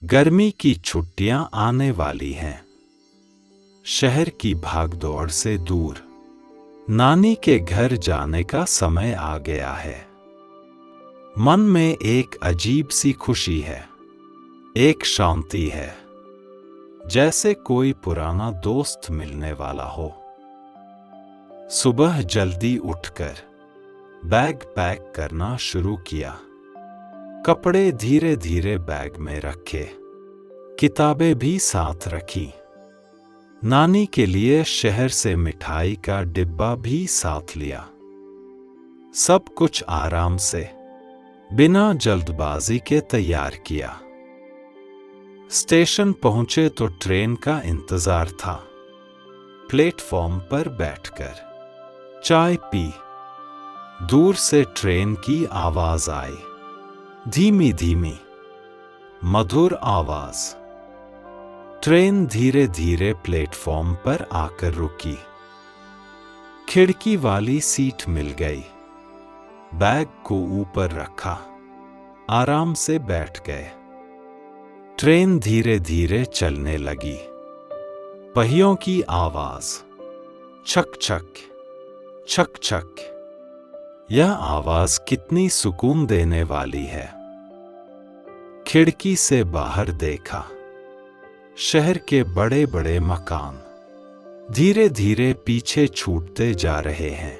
गर्मी की छुट्टियां आने वाली हैं। शहर की भागदौड़ से दूर नानी के घर जाने का समय आ गया है। मन में एक अजीब सी खुशी है, एक शांति है, जैसे कोई पुराना दोस्त मिलने वाला हो। सुबह जल्दी उठकर बैग पैक करना शुरू किया। कपड़े धीरे धीरे बैग में रखे, किताबें भी साथ रखी। नानी के लिए शहर से मिठाई का डिब्बा भी साथ लिया। सब कुछ आराम से, बिना जल्दबाजी के तैयार किया। स्टेशन पहुंचे तो ट्रेन का इंतजार था। प्लेटफॉर्म पर बैठकर चाय पी। दूर से ट्रेन की आवाज आई, धीमी धीमी, मधुर आवाज। ट्रेन धीरे धीरे प्लेटफॉर्म पर आकर रुकी। खिड़की वाली सीट मिल गई। बैग को ऊपर रखा, आराम से बैठ गए। ट्रेन धीरे धीरे चलने लगी। पहियों की आवाज, छक छक, छक छक। यह आवाज कितनी सुकून देने वाली है। खिड़की से बाहर देखा। शहर के बड़े बड़े मकान धीरे धीरे पीछे छूटते जा रहे हैं।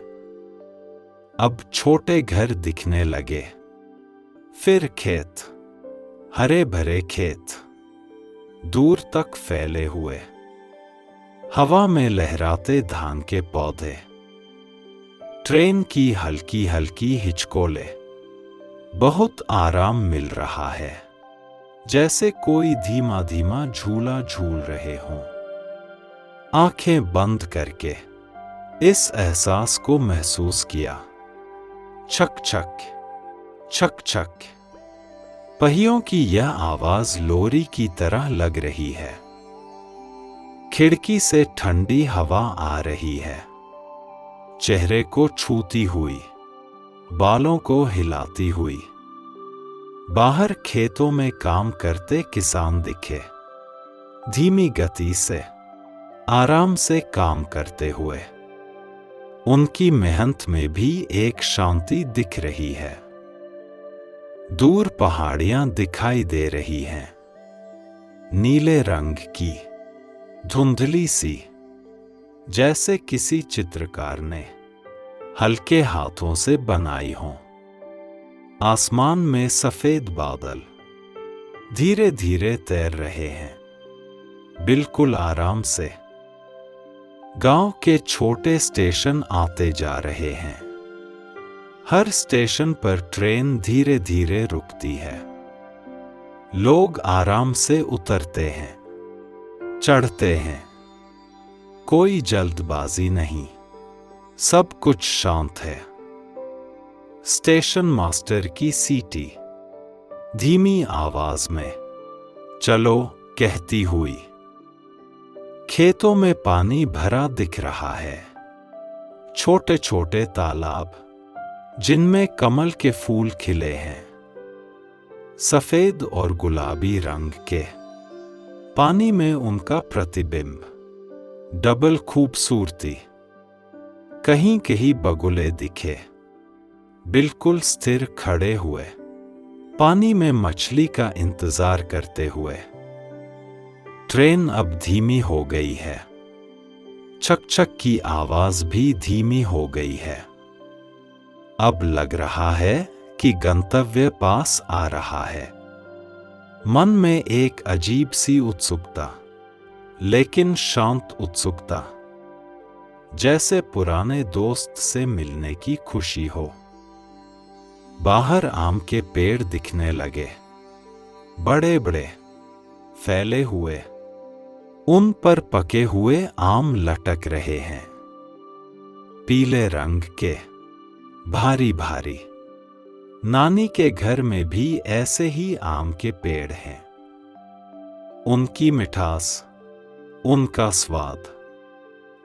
अब छोटे घर दिखने लगे, फिर खेत, हरे भरे खेत, दूर तक फैले हुए, हवा में लहराते धान के पौधे। ट्रेन की हल्की हल्की हिचकोले, बहुत आराम मिल रहा है, जैसे कोई धीमा धीमा झूला झूल रहे हों। आंखें बंद करके इस एहसास को महसूस किया। छक छक, छक छक। पहियों की यह आवाज लोरी की तरह लग रही है। खिड़की से ठंडी हवा आ रही है, चेहरे को छूती हुई, बालों को हिलाती हुई। बाहर खेतों में काम करते किसान दिखे, धीमी गति से, आराम से काम करते हुए। उनकी मेहनत में भी एक शांति दिख रही है। दूर पहाड़ियां दिखाई दे रही हैं, नीले रंग की, धुंधली सी, जैसे किसी चित्रकार ने हल्के हाथों से बनाई हों। आसमान में सफेद बादल धीरे धीरे तैर रहे हैं, बिल्कुल आराम से। गांव के छोटे स्टेशन आते जा रहे हैं। हर स्टेशन पर ट्रेन धीरे धीरे रुकती है। लोग आराम से उतरते हैं, चढ़ते हैं। कोई जल्दबाजी नहीं, सब कुछ शांत है। स्टेशन मास्टर की सीटी धीमी आवाज में चलो कहती हुई। खेतों में पानी भरा दिख रहा है। छोटे छोटे तालाब जिनमें कमल के फूल खिले हैं, सफेद और गुलाबी रंग के। पानी में उनका प्रतिबिंब, डबल खूबसूरती। कहीं कहीं बगुले दिखे, बिल्कुल स्थिर खड़े हुए, पानी में मछली का इंतजार करते हुए। ट्रेन अब धीमी हो गई है। छक छक की आवाज भी धीमी हो गई है। अब लग रहा है कि गंतव्य पास आ रहा है। मन में एक अजीब सी उत्सुकता, लेकिन शांत उत्सुकता, जैसे पुराने दोस्त से मिलने की खुशी हो। बाहर आम के पेड़ दिखने लगे, बड़े बड़े, फैले हुए। उन पर पके हुए आम लटक रहे हैं, पीले रंग के, भारी भारी। नानी के घर में भी ऐसे ही आम के पेड़ हैं। उनकी मिठास, उनका स्वाद,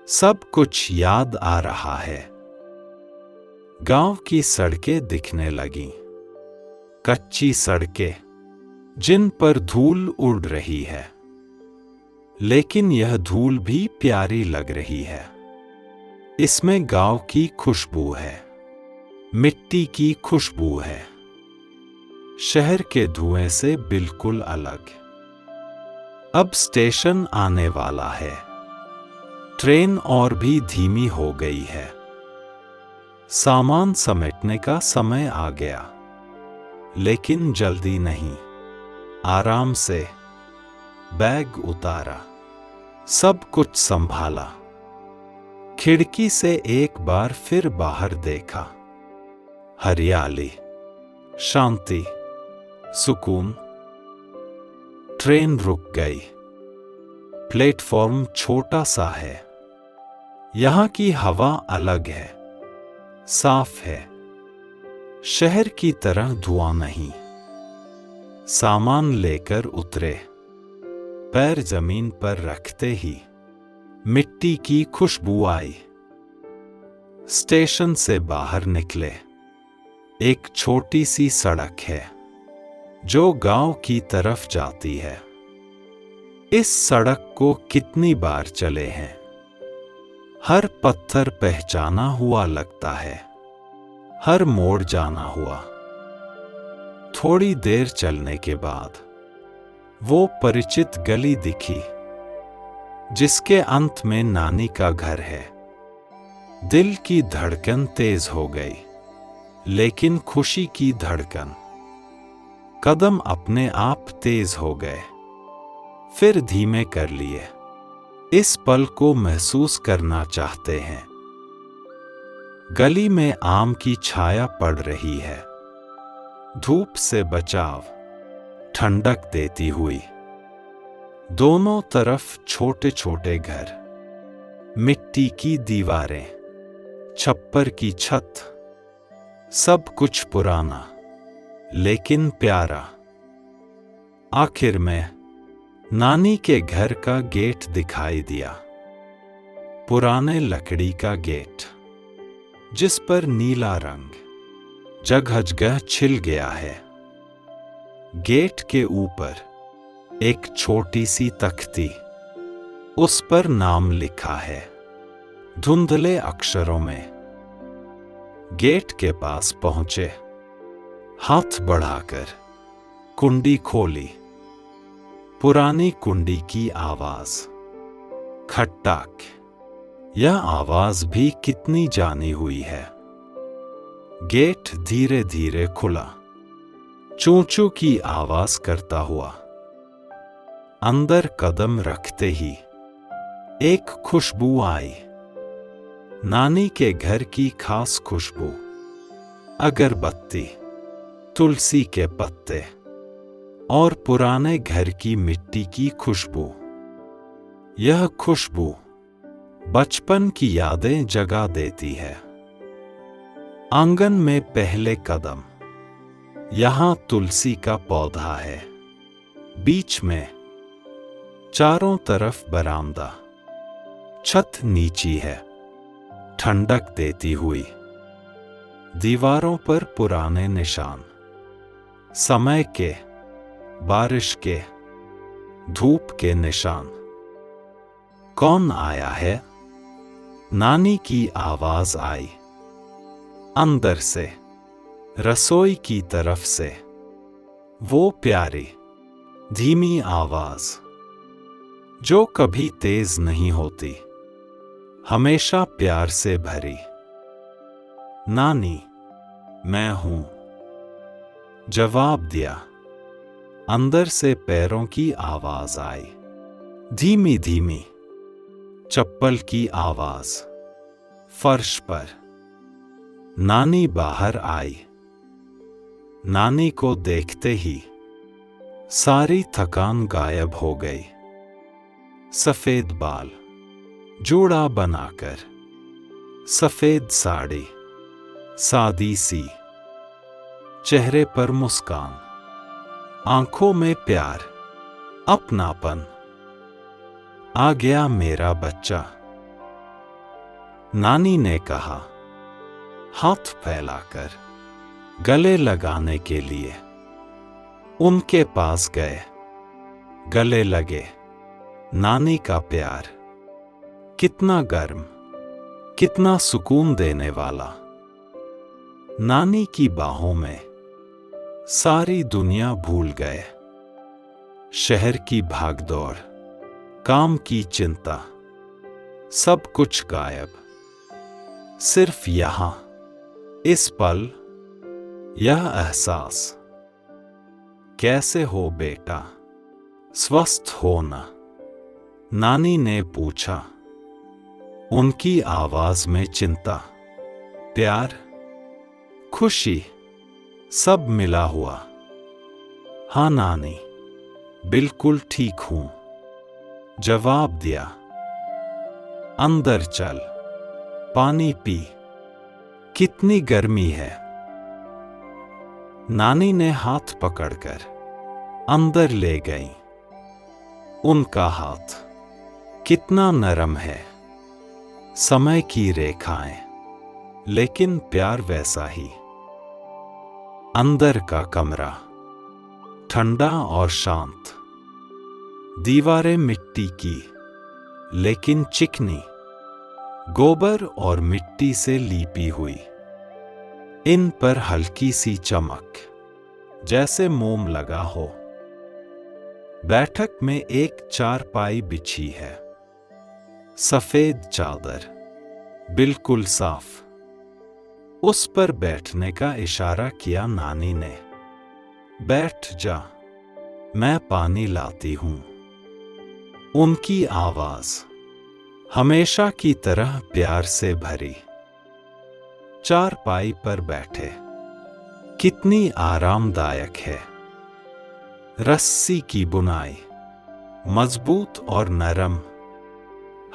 सब कुछ याद आ रहा है। गांव की सड़कें दिखने लगीं, कच्ची सड़कें, जिन पर धूल उड़ रही है, लेकिन यह धूल भी प्यारी लग रही है। इसमें गांव की खुशबू है, मिट्टी की खुशबू है, शहर के धुएं से बिल्कुल अलग। अब स्टेशन आने वाला है। ट्रेन और भी धीमी हो गई है। सामान समेटने का समय आ गया, लेकिन जल्दी नहीं। आराम से बैग उतारा, सब कुछ संभाला। खिड़की से एक बार फिर बाहर देखा। हरियाली, शांति, सुकून। ट्रेन रुक गई। प्लेटफॉर्म छोटा सा है। यहाँ की हवा अलग है, साफ है, शहर की तरह धुआं नहीं। सामान लेकर उतरे। पैर जमीन पर रखते ही मिट्टी की खुशबू आई। स्टेशन से बाहर निकले। एक छोटी सी सड़क है जो गांव की तरफ जाती है। इस सड़क को कितनी बार चले हैं। हर पत्थर पहचाना हुआ लगता है, हर मोड़ जाना हुआ। थोड़ी देर चलने के बाद वो परिचित गली दिखी, जिसके अंत में नानी का घर है। दिल की धड़कन तेज हो गई, लेकिन खुशी की धड़कन। कदम अपने आप तेज हो गए, फिर धीमे कर लिए। इस पल को महसूस करना चाहते हैं। गली में आम की छाया पड़ रही है, धूप से बचाव, ठंडक देती हुई। दोनों तरफ छोटे छोटे घर, मिट्टी की दीवारें, छप्पर की छत, सब कुछ पुराना लेकिन प्यारा। आखिर में नानी के घर का गेट दिखाई दिया। पुराने लकड़ी का गेट, जिस पर नीला रंग जगह जगह छिल गया है। गेट के ऊपर एक छोटी सी तख्ती, उस पर नाम लिखा है धुंधले अक्षरों में। गेट के पास पहुंचे, हाथ बढ़ाकर कुंडी खोली। पुरानी कुंडी की आवाज, खटक। यह आवाज भी कितनी जानी हुई है। गेट धीरे धीरे खुला, चूं चूं की आवाज करता हुआ। अंदर कदम रखते ही एक खुशबू आई, नानी के घर की खास खुशबू। अगरबत्ती, तुलसी के पत्ते और पुराने घर की मिट्टी की खुशबू। यह खुशबू बचपन की यादें जगा देती है। आंगन में पहले कदम। यहां तुलसी का पौधा है, बीच में। चारों तरफ बरामदा, छत नीची है, ठंडक देती हुई। दीवारों पर पुराने निशान, समय के, बारिश के, धूप के निशान। कौन आया है? नानी की आवाज आई अंदर से, रसोई की तरफ से। वो प्यारी धीमी आवाज जो कभी तेज नहीं होती, हमेशा प्यार से भरी। नानी, मैं हूं, जवाब दिया। अंदर से पैरों की आवाज आई, धीमी धीमी। चप्पल की आवाज फर्श पर। नानी बाहर आई। नानी को देखते ही सारी थकान गायब हो गई। सफेद बाल जूड़ा बनाकर, सफेद साड़ी, सादी सी। चेहरे पर मुस्कान, आंखों में प्यार, अपनापन। आ गया मेरा बच्चा, नानी ने कहा, हाथ फैलाकर गले लगाने के लिए। उनके पास गए, गले लगे। नानी का प्यार कितना गर्म, कितना सुकून देने वाला। नानी की बाहों में सारी दुनिया भूल गए। शहर की भागदौड़, काम की चिंता, सब कुछ गायब। सिर्फ यहां, इस पल, यह एहसास। कैसे हो बेटा, स्वस्थ हो ना? नानी ने पूछा, उनकी आवाज में चिंता, प्यार, खुशी, सब मिला हुआ। हाँ नानी, बिल्कुल ठीक हूं, जवाब दिया। अंदर चल, पानी पी, कितनी गर्मी है। नानी ने हाथ पकड़कर अंदर ले गई। उनका हाथ कितना नरम है, समय की रेखाएं, लेकिन प्यार वैसा ही। अंदर का कमरा ठंडा और शांत, दीवारें मिट्टी की लेकिन चिकनी, गोबर और मिट्टी से लीपी हुई। इन पर हल्की सी चमक, जैसे मोम लगा हो। बैठक में एक चारपाई बिछी है, सफेद चादर, बिल्कुल साफ। उस पर बैठने का इशारा किया नानी ने। बैठ जा, मैं पानी लाती हूं। उनकी आवाज हमेशा की तरह प्यार से भरी। चारपाई पर बैठे, कितनी आरामदायक है। रस्सी की बुनाई, मजबूत और नरम।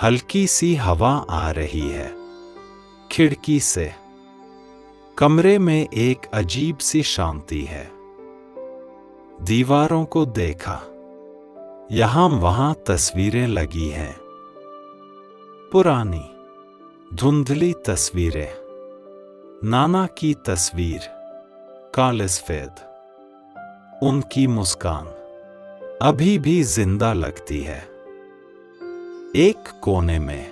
हल्की सी हवा आ रही है खिड़की से। कमरे में एक अजीब सी शांति है। दीवारों को देखा, यहां वहां तस्वीरें लगी हैं। पुरानी धुंधली तस्वीरें। नाना की तस्वीर, कालिसफेद। उनकी मुस्कान अभी भी जिंदा लगती है। एक कोने में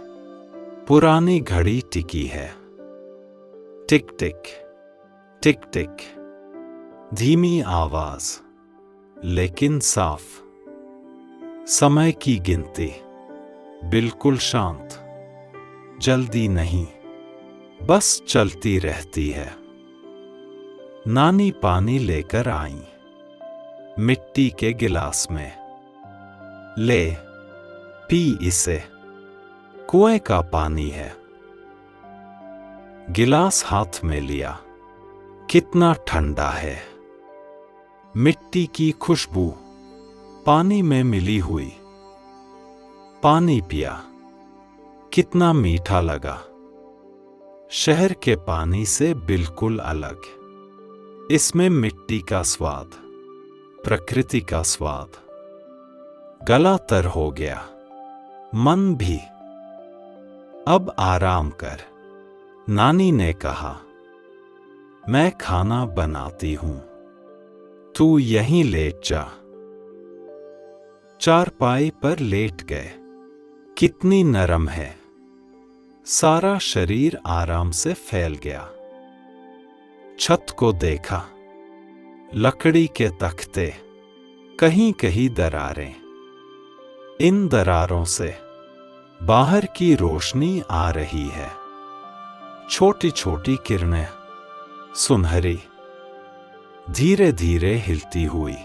पुरानी घड़ी टिकी है। टिक टिक, टिक टिक, धीमी आवाज लेकिन साफ। समय की गिनती बिल्कुल शांत, जल्दी नहीं, बस चलती रहती है। नानी पानी लेकर आई, मिट्टी के गिलास में। ले, पी इसे, कुएं का पानी है। गिलास हाथ में लिया, कितना ठंडा है। मिट्टी की खुशबू पानी में मिली हुई। पानी पिया, कितना मीठा लगा। शहर के पानी से बिल्कुल अलग। इसमें मिट्टी का स्वाद, प्रकृति का स्वाद। गला तर हो गया, मन भी। अब आराम कर, नानी ने कहा। मैं खाना बनाती हूं, तू यहीं लेट जा। चारपाई पर लेट गए। कितनी नरम है। सारा शरीर आराम से फैल गया। छत को देखा, लकड़ी के तख्ते, कहीं कहीं दरारें। इन दरारों से बाहर की रोशनी आ रही है। छोटी छोटी किरणें, सुनहरी, धीरे धीरे हिलती हुई।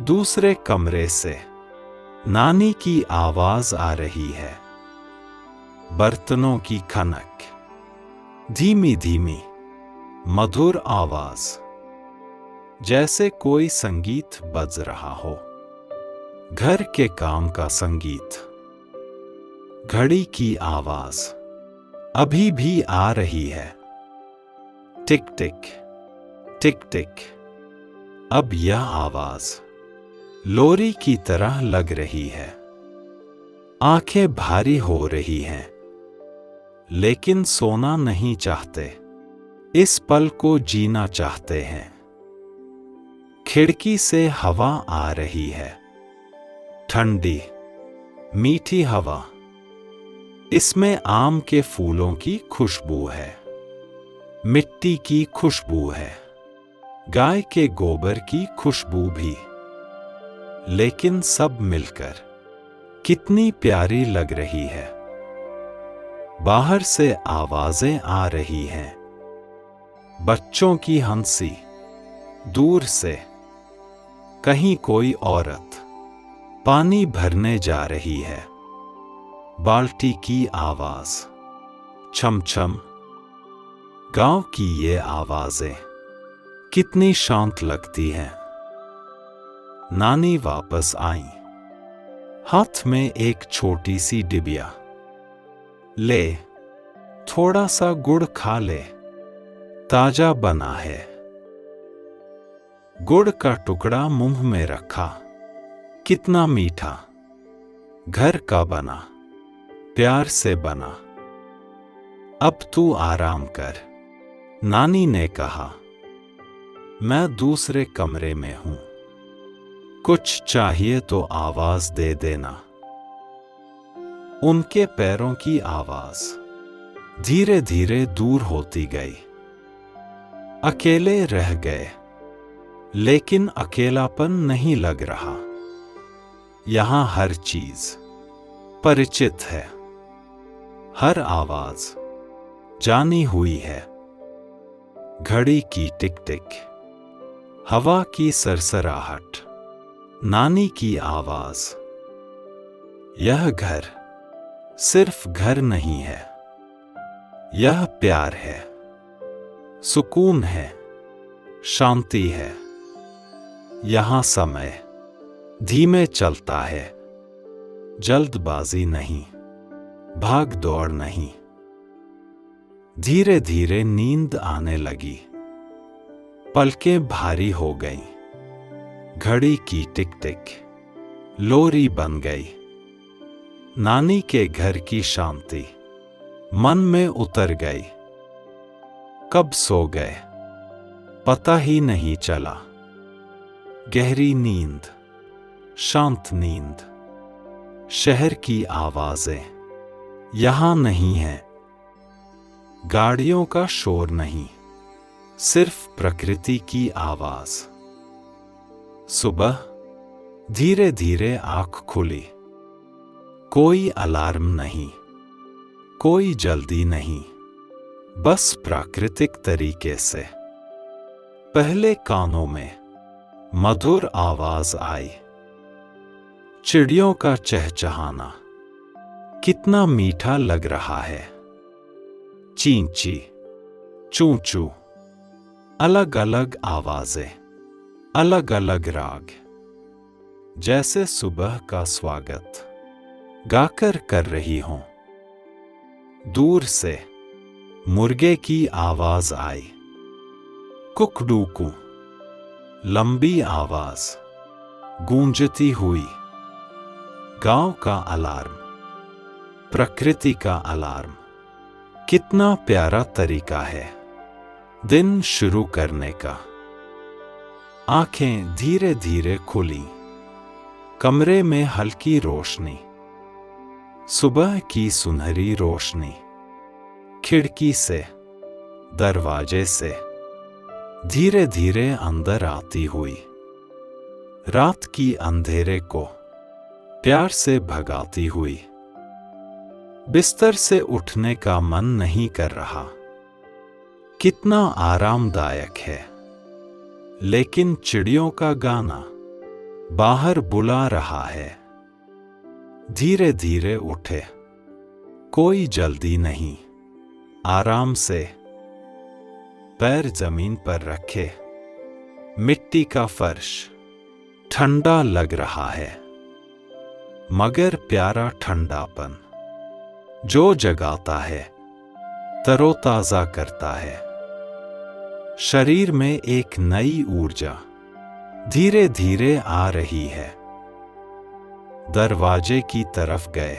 दूसरे कमरे से नानी की आवाज आ रही है। बर्तनों की खनक, धीमी धीमी, मधुर आवाज, जैसे कोई संगीत बज रहा हो। घर के काम का संगीत। घड़ी की आवाज अभी भी आ रही है। टिक टिक, टिक टिक। अब यह आवाज लोरी की तरह लग रही है। आंखें भारी हो रही हैं, लेकिन सोना नहीं चाहते। इस पल को जीना चाहते हैं। खिड़की से हवा आ रही है, ठंडी मीठी हवा। इसमें आम के फूलों की खुशबू है, मिट्टी की खुशबू है, गाय के गोबर की खुशबू भी। लेकिन सब मिलकर कितनी प्यारी लग रही है। बाहर से आवाजें आ रही हैं, बच्चों की हंसी। दूर से कहीं कोई औरत पानी भरने जा रही है, बाल्टी की आवाज, छम छम। गांव की ये आवाजें कितनी शांत लगती हैं। नानी वापस आई, हाथ में एक छोटी सी डिबिया। ले, थोड़ा सा गुड़ खा ले, ताजा बना है। गुड़ का टुकड़ा मुंह में रखा, कितना मीठा, घर का बना, प्यार से बना। अब तू आराम कर, नानी ने कहा। मैं दूसरे कमरे में हूं, कुछ चाहिए तो आवाज दे देना। उनके पैरों की आवाज धीरे धीरे दूर होती गई। अकेले रह गए, लेकिन अकेलापन नहीं लग रहा। यहां हर चीज परिचित है, हर आवाज जानी हुई है। घड़ी की टिक टिक, हवा की सरसराहट, नानी की आवाज। यह घर सिर्फ घर नहीं है, यह प्यार है, सुकून है, शांति है। यहां समय धीमे चलता है, जल्दबाजी नहीं, भाग दौड़ नहीं। धीरे धीरे नींद आने लगी, पलकें भारी हो गईं। घड़ी की टिक टिक लोरी बन गई। नानी के घर की शांति मन में उतर गई। कब सो गए पता ही नहीं चला। गहरी नींद, शांत नींद। शहर की आवाजें यहां नहीं है, गाड़ियों का शोर नहीं, सिर्फ प्रकृति की आवाज। सुबह धीरे धीरे आंख खुली। कोई अलार्म नहीं, कोई जल्दी नहीं, बस प्राकृतिक तरीके से। पहले कानों में मधुर आवाज आई, चिड़ियों का चहचहाना कितना मीठा लग रहा है। चींची, चूं चूं, अलग अलग आवाजें, अलग अलग राग, जैसे सुबह का स्वागत गाकर कर रही हूं। दूर से मुर्गे की आवाज आई, कुकड़ूकू, लंबी आवाज गूंजती हुई। गांव का अलार्म, प्रकृति का अलार्म। कितना प्यारा तरीका है दिन शुरू करने का। आंखें धीरे धीरे खुली। कमरे में हल्की रोशनी, सुबह की सुनहरी रोशनी। खिड़की से, दरवाजे से धीरे धीरे अंदर आती हुई। रात की अंधेरे को प्यार से भगाती हुई। बिस्तर से उठने का मन नहीं कर रहा। कितना आरामदायक है, लेकिन चिड़ियों का गाना बाहर बुला रहा है। धीरे धीरे उठे, कोई जल्दी नहीं, आराम से। पैर जमीन पर रखे, मिट्टी का फर्श ठंडा लग रहा है, मगर प्यारा ठंडापन जो जगाता है, तरोताजा करता है। शरीर में एक नई ऊर्जा धीरे धीरे आ रही है। दरवाजे की तरफ गए,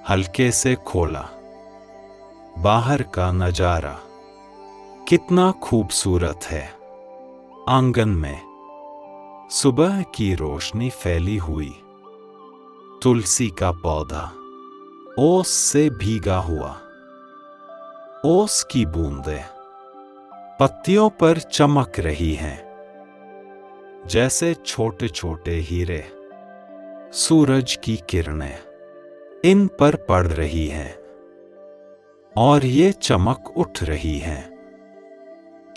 हल्के से खोला। बाहर का नजारा कितना खूबसूरत है। आंगन में सुबह की रोशनी फैली हुई, तुलसी का पौधा ओस से भीगा हुआ, ओस की बूंदें पत्तियों पर चमक रही हैं, जैसे छोटे छोटे हीरे। सूरज की किरणें इन पर पड़ रही हैं और ये चमक उठ रही हैं।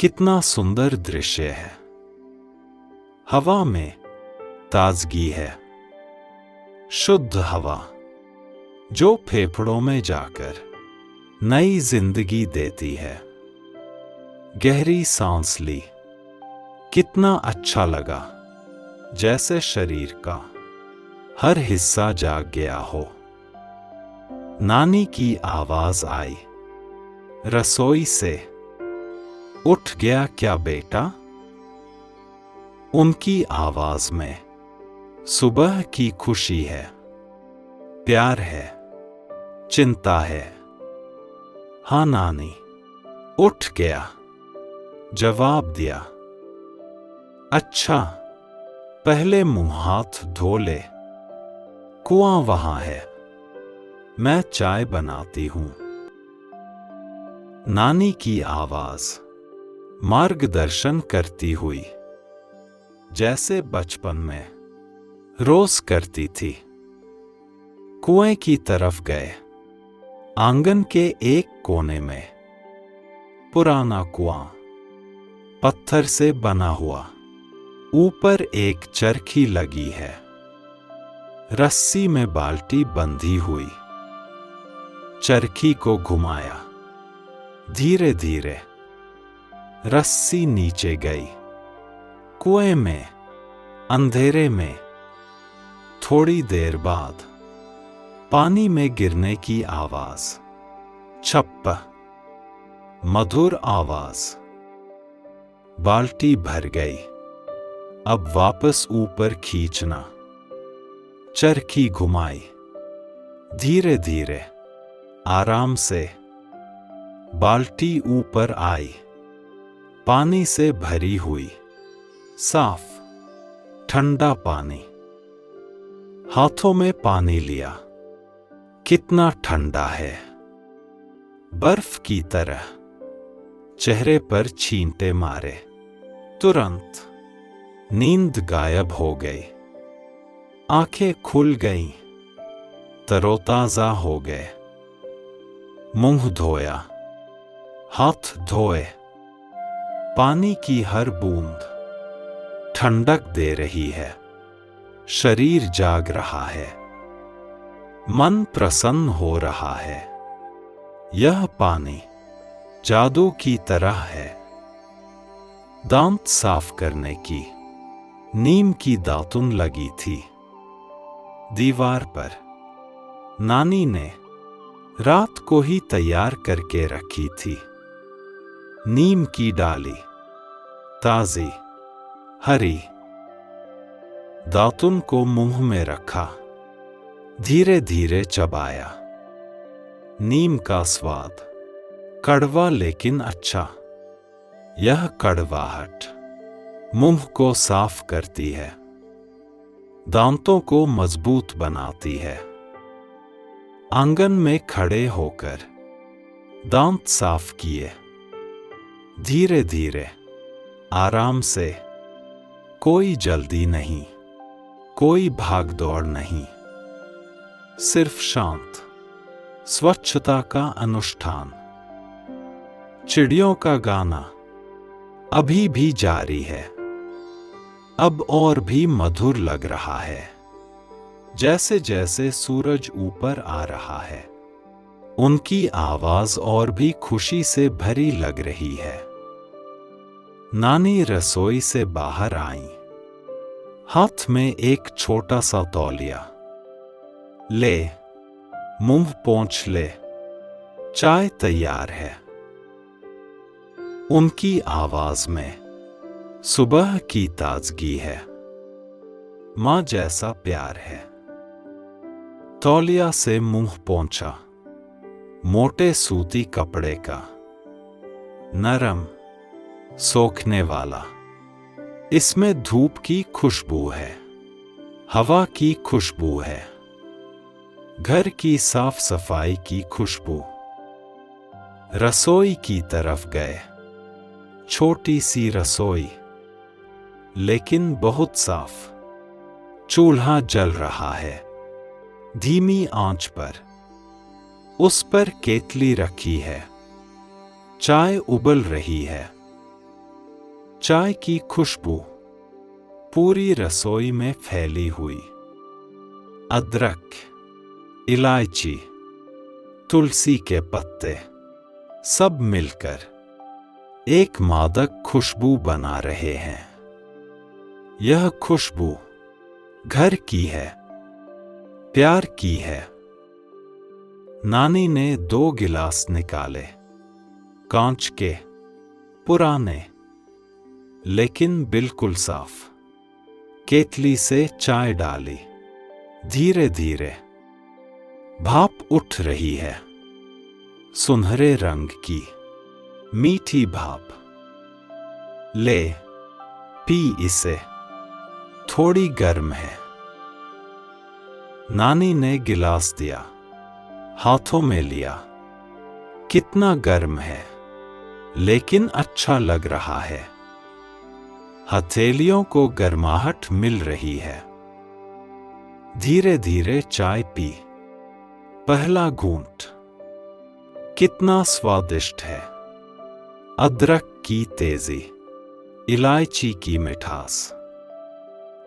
कितना सुंदर दृश्य है। हवा में ताजगी है, शुद्ध हवा जो फेफड़ों में जाकर नई जिंदगी देती है। गहरी सांस ली, कितना अच्छा लगा, जैसे शरीर का हर हिस्सा जाग गया हो। नानी की आवाज आई, रसोई से, उठ गया क्या बेटा? उनकी आवाज में सुबह की खुशी है, प्यार है, चिंता है। हाँ नानी, उठ गया, जवाब दिया। अच्छा, पहले मुंह हाथ धो ले, कुआं वहां है, मैं चाय बनाती हूं। नानी की आवाज मार्गदर्शन करती हुई, जैसे बचपन में रोज करती थी। कुएं की तरफ गए। आंगन के एक कोने में पुराना कुआं, पत्थर से बना हुआ, ऊपर एक चरखी लगी है, रस्सी में बाल्टी बंधी हुई। चरखी को घुमाया, धीरे धीरे रस्सी नीचे गई। कुएं में अंधेरे में थोड़ी देर बाद पानी में गिरने की आवाज, छप्प, मधुर आवाज। बाल्टी भर गई, अब वापस ऊपर खींचना। चरखी घुमाई, धीरे धीरे, आराम से। बाल्टी ऊपर आई, पानी से भरी हुई, साफ, ठंडा पानी। हाथों में पानी लिया, कितना ठंडा है, बर्फ की तरह। चेहरे पर छींटे मारे, तुरंत नींद गायब हो गई। आंखें खुल गईं, तरोताजा हो गए। मुंह धोया, हाथ धोए। पानी की हर बूंद ठंडक दे रही है, शरीर जाग रहा है, मन प्रसन्न हो रहा है। यह पानी जादू की तरह है। दांत साफ करने की नीम की दातुन लगी थी। दीवार पर नानी ने रात को ही तैयार करके रखी थी। नीम की डाली, ताजी, हरी। दातुन को मुंह में रखा, धीरे धीरे चबाया। नीम का स्वाद कड़वा लेकिन अच्छा। यह कड़वाहट मुंह को साफ करती है, दांतों को मजबूत बनाती है। आंगन में खड़े होकर दांत साफ किए, धीरे धीरे, आराम से। कोई जल्दी नहीं, कोई भागदौड़ नहीं, सिर्फ शांत स्वच्छता का अनुष्ठान। चिड़ियों का गाना अभी भी जारी है, अब और भी मधुर लग रहा है। जैसे जैसे सूरज ऊपर आ रहा है, उनकी आवाज और भी खुशी से भरी लग रही है। नानी रसोई से बाहर आई, हाथ में एक छोटा सा तौलिया। ले, मुंह पोंछ ले, चाय तैयार है। उनकी आवाज में सुबह की ताजगी है, मां जैसा प्यार है। तौलिया से मुंह पोंछा, मोटे सूती कपड़े का, नरम, सोखने वाला। इसमें धूप की खुशबू है, हवा की खुशबू है, घर की साफ सफाई की खुशबू। रसोई की तरफ गए। छोटी सी रसोई, लेकिन बहुत साफ। चूल्हा जल रहा है, धीमी आंच पर। उस पर केतली रखी है, चाय उबल रही है। चाय की खुशबू पूरी रसोई में फैली हुई। अदरक, इलायची, तुलसी के पत्ते सब मिलकर एक मादक खुशबू बना रहे हैं। यह खुशबू घर की है, प्यार की है। नानी ने 2 गिलास निकाले, कांच के, पुराने, लेकिन बिल्कुल साफ। केतली से चाय डाली। धीरे धीरे भाप उठ रही है, सुनहरे रंग की, मीठी भाप। ले, पी इसे, थोड़ी गर्म है। नानी ने गिलास दिया, हाथों में लिया। कितना गर्म है, लेकिन अच्छा लग रहा है। हथेलियों को गर्माहट मिल रही है। धीरे धीरे चाय पी। पहला घूंट, कितना स्वादिष्ट है। अदरक की तेजी, इलायची की मिठास,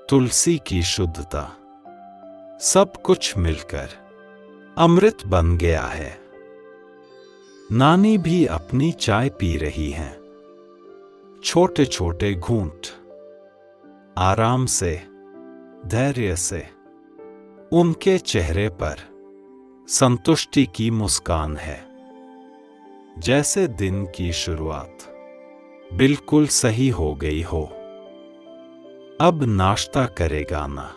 तुलसी की शुद्धता, सब कुछ मिलकर अमृत बन गया है। नानी भी अपनी चाय पी रही हैं। छोटे छोटे घूंट, आराम से, धैर्य से। उनके चेहरे पर संतुष्टि की मुस्कान है, जैसे दिन की शुरुआत बिल्कुल सही हो गई हो। अब नाश्ता करेगा ना?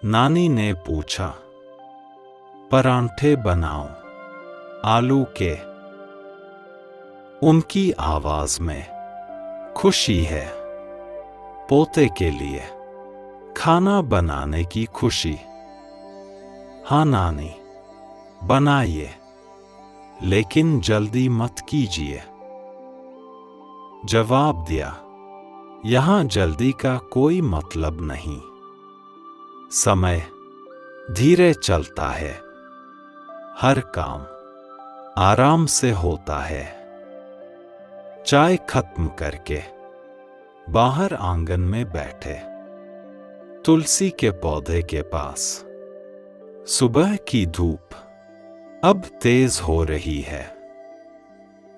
नानी ने पूछा। परांठे बनाऊं, आलू के? उनकी आवाज में खुशी है। पोते के लिए खाना बनाने की खुशी। हाँ नानी, बनाइए, लेकिन जल्दी मत कीजिए। जवाब दिया, यहां जल्दी का कोई मतलब नहीं। समय धीरे चलता है, हर काम आराम से होता है। चाय खत्म करके बाहर आंगन में बैठे, तुलसी के पौधे के पास। सुबह की धूप अब तेज हो रही है,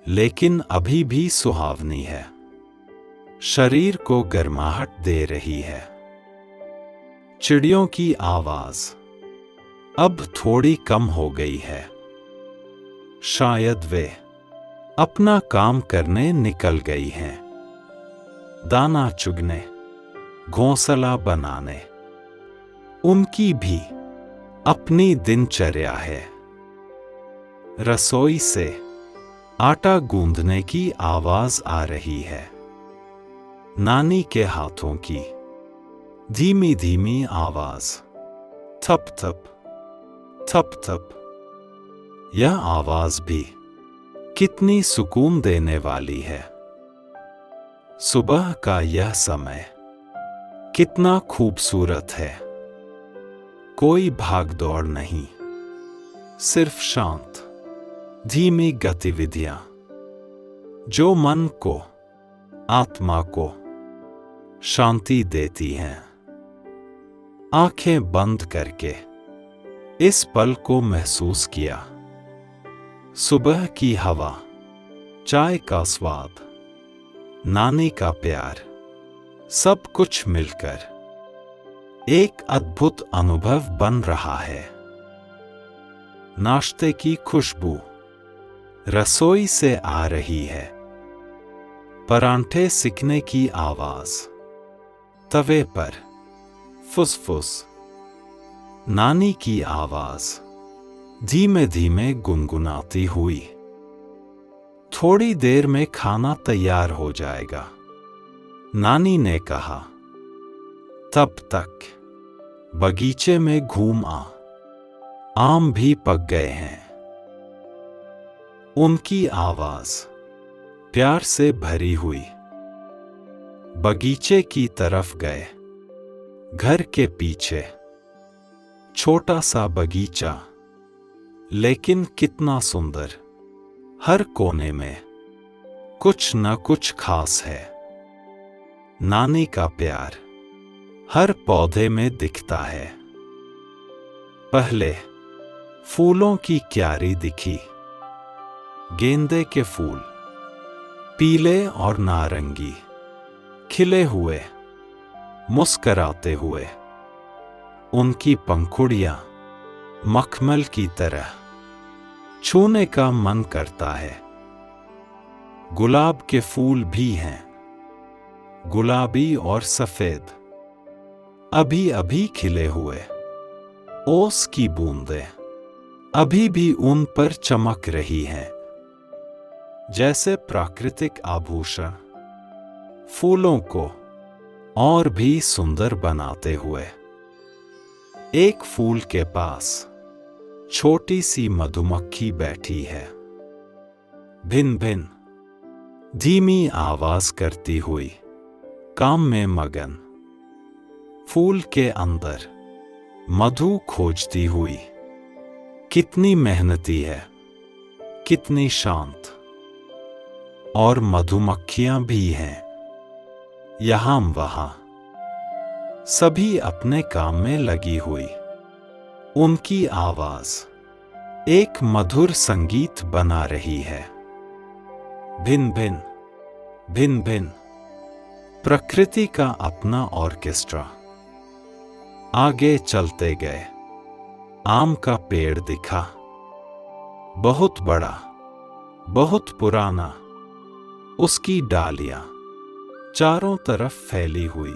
लेकिन अभी भी सुहावनी है। शरीर को गर्माहट दे रही है। चिड़ियों की आवाज अब थोड़ी कम हो गई है। शायद वे अपना काम करने निकल गई हैं। दाना चुगने, घोंसला बनाने। उनकी भी अपनी दिनचर्या है। रसोई से आटा गूंदने की आवाज आ रही है। नानी के हाथों की धीमी धीमी आवाज, थप थप थप थप। यह आवाज भी कितनी सुकून देने वाली है। सुबह का यह समय कितना खूबसूरत है। कोई भागदौड़ नहीं, सिर्फ शांत, धीमी गतिविधियां जो मन को, आत्मा को शांति देती हैं। आंखें बंद करके इस पल को महसूस किया। सुबह की हवा, चाय का स्वाद, नानी का प्यार, सब कुछ मिलकर एक अद्भुत अनुभव बन रहा है। नाश्ते की खुशबू रसोई से आ रही है। परांठे सिकने की आवाज, तवे पर फुसफुस। नानी की आवाज धीमे धीमे गुनगुनाती हुई। थोड़ी देर में खाना तैयार हो जाएगा। नानी ने कहा, तब तक बगीचे में घूम आ, आम भी पक गए हैं। उनकी आवाज प्यार से भरी हुई। बगीचे की तरफ गए। घर के पीछे छोटा सा बगीचा, लेकिन कितना सुंदर। हर कोने में कुछ न कुछ खास है। नानी का प्यार हर पौधे में दिखता है। पहले फूलों की क्यारी दिखी। गेंदे के फूल पीले और नारंगी, खिले हुए, मुस्कराते हुए। उनकी पंखुड़ियां मखमल की तरह, छूने का मन करता है। गुलाब के फूल भी हैं, गुलाबी और सफेद, अभी अभी खिले हुए। ओस की बूंदें अभी भी उन पर चमक रही हैं, जैसे प्राकृतिक आभूषण, फूलों को और भी सुंदर बनाते हुए। एक फूल के पास छोटी सी मधुमक्खी बैठी है, भिन भिन धीमी आवाज करती हुई, काम में मगन। फूल के अंदर मधु खोजती हुई। कितनी मेहनती है, कितनी शांत। और मधुमक्खियां भी हैं, यहां वहां, सभी अपने काम में लगी हुई। उनकी आवाज एक मधुर संगीत बना रही है। भिन भिन भिन भिन, प्रकृति का अपना ऑर्केस्ट्रा। आगे चलते गए। आम का पेड़ दिखा, बहुत बड़ा, बहुत पुराना। उसकी डालियां चारों तरफ फैली हुई,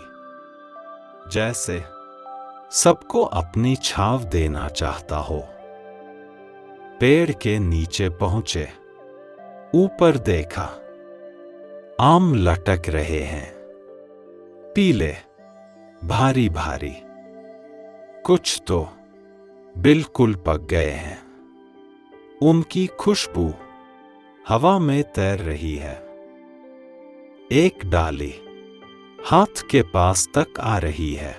जैसे सबको अपनी छाव देना चाहता हो। पेड़ के नीचे पहुंचे, ऊपर देखा, आम लटक रहे हैं, पीले, भारी भारी। कुछ तो बिल्कुल पक गए हैं। उनकी खुशबू हवा में तैर रही है। एक डाली हाथ के पास तक आ रही है।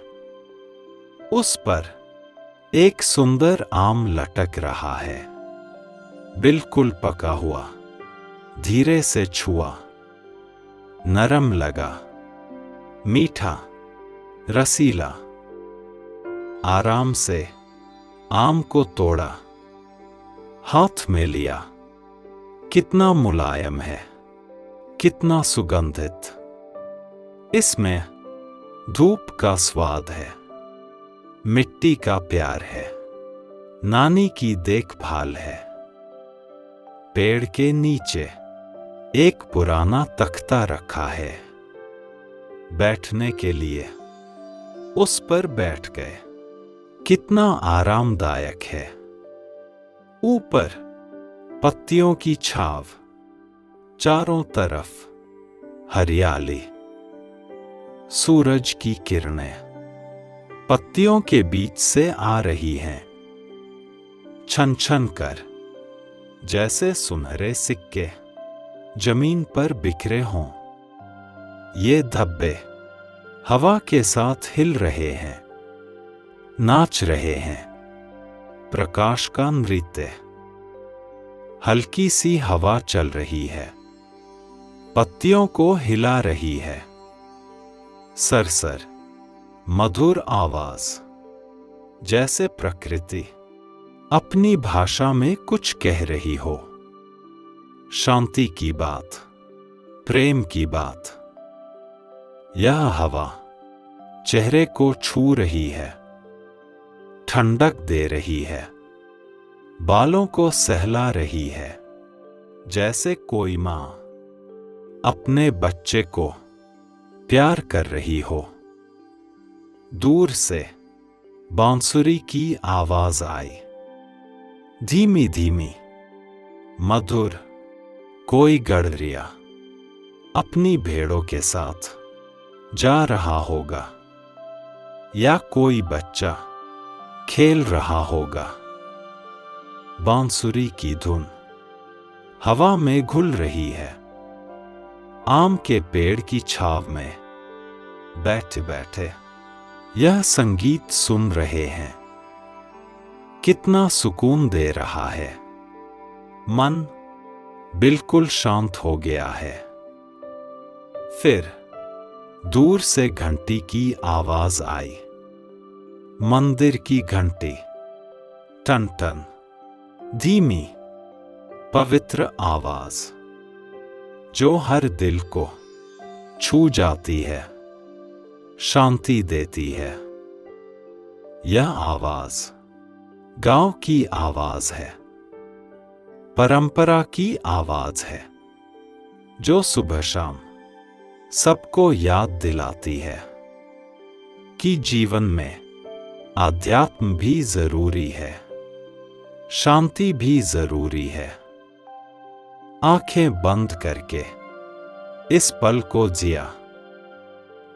उस पर एक सुंदर आम लटक रहा है, बिल्कुल पका हुआ। धीरे से छुआ, नरम लगा, मीठा, रसीला। आराम से आम को तोड़ा, हाथ में लिया। कितना मुलायम है, कितना सुगंधित। इसमें धूप का स्वाद है, मिट्टी का प्यार है, नानी की देखभाल है। पेड़ के नीचे एक पुराना तख्ता रखा है, बैठने के लिए। उस पर बैठ गए। कितना आरामदायक है। ऊपर पत्तियों की छाव, चारों तरफ हरियाली। सूरज की किरणें पत्तियों के बीच से आ रही हैं, छन छन कर, जैसे सुनहरे सिक्के जमीन पर बिखरे हों। ये धब्बे हवा के साथ हिल रहे हैं, नाच रहे हैं। प्रकाश का नृत्य। हल्की सी हवा चल रही है, पत्तियों को हिला रही है। सरसर मधुर आवाज, जैसे प्रकृति अपनी भाषा में कुछ कह रही हो। शांति की बात, प्रेम की बात। यह हवा चेहरे को छू रही है, ठंडक दे रही है, बालों को सहला रही है, जैसे कोई मां अपने बच्चे को प्यार कर रही हो। दूर से बांसुरी की आवाज आई, धीमी धीमी, मधुर। कोई गड़रिया अपनी भेड़ों के साथ जा रहा होगा या कोई बच्चा खेल रहा होगा। बांसुरी की धुन हवा में घुल रही है। आम के पेड़ की छाव में बैठे बैठे यह संगीत सुन रहे हैं। कितना सुकून दे रहा है। मन बिल्कुल शांत हो गया है। फिर दूर से घंटी की आवाज आई। मंदिर की घंटी, टन टन, धीमी पवित्र आवाज जो हर दिल को छू जाती है, शांति देती है। यह आवाज गांव की आवाज है, परंपरा की आवाज है, जो सुबह शाम सबको याद दिलाती है कि जीवन में आध्यात्म भी जरूरी है, शांति भी जरूरी है। आंखें बंद करके इस पल को जिया।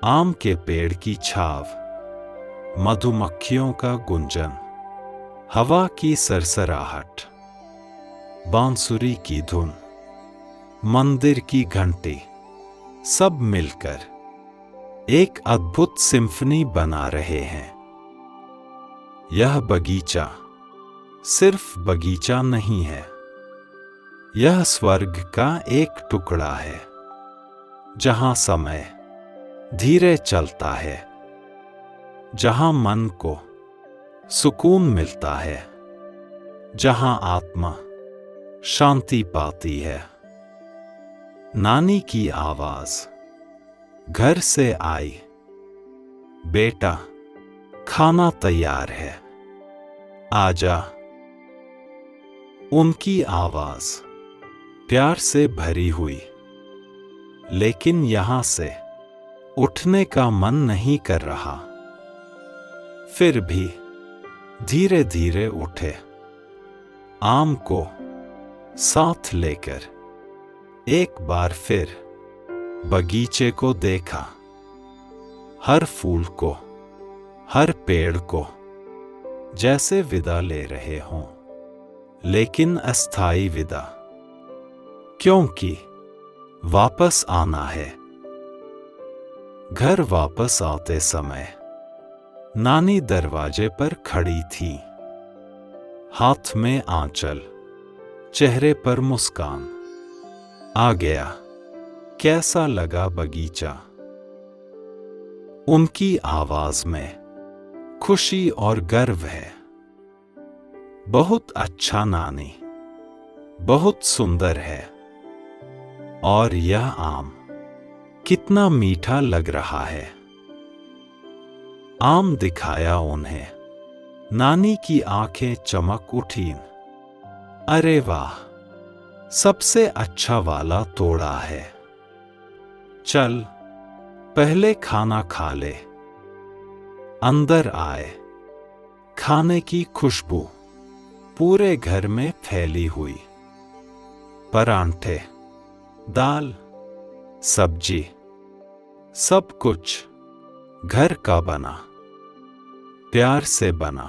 आम के पेड़ की छाव, मधुमक्खियों का गुंजन, हवा की सरसराहट, बांसुरी की धुन, मंदिर की घंटी, सब मिलकर एक अद्भुत सिम्फनी बना रहे हैं। यह बगीचा सिर्फ बगीचा नहीं है, यह स्वर्ग का एक टुकड़ा है, जहां समय धीरे चलता है, जहां मन को सुकून मिलता है, जहां आत्मा शांति पाती है। नानी की आवाज घर से आई, बेटा खाना तैयार है, आजा। उनकी आवाज प्यार से भरी हुई, लेकिन यहां से उठने का मन नहीं कर रहा। फिर भी धीरे धीरे उठे। आम को साथ लेकर एक बार फिर बगीचे को देखा। हर फूल को, हर पेड़ को जैसे विदा ले रहे हों, लेकिन अस्थाई विदा, क्योंकि वापस आना है। घर वापस आते समय नानी दरवाजे पर खड़ी थी, हाथ में आंचल, चेहरे पर मुस्कान। आ गया, कैसा लगा बगीचा? उनकी आवाज में खुशी और गर्व है। बहुत अच्छा नानी, बहुत सुंदर है। और यह आम कितना मीठा लग रहा है। आम दिखाया उन्हें। नानी की आंखें चमक उठीं। अरे वाह, सबसे अच्छा वाला तोड़ा है। चल पहले खाना खा ले। अंदर आए। खाने की खुशबू पूरे घर में फैली हुई। परांठे, दाल, सब्जी, सब कुछ घर का बना, प्यार से बना।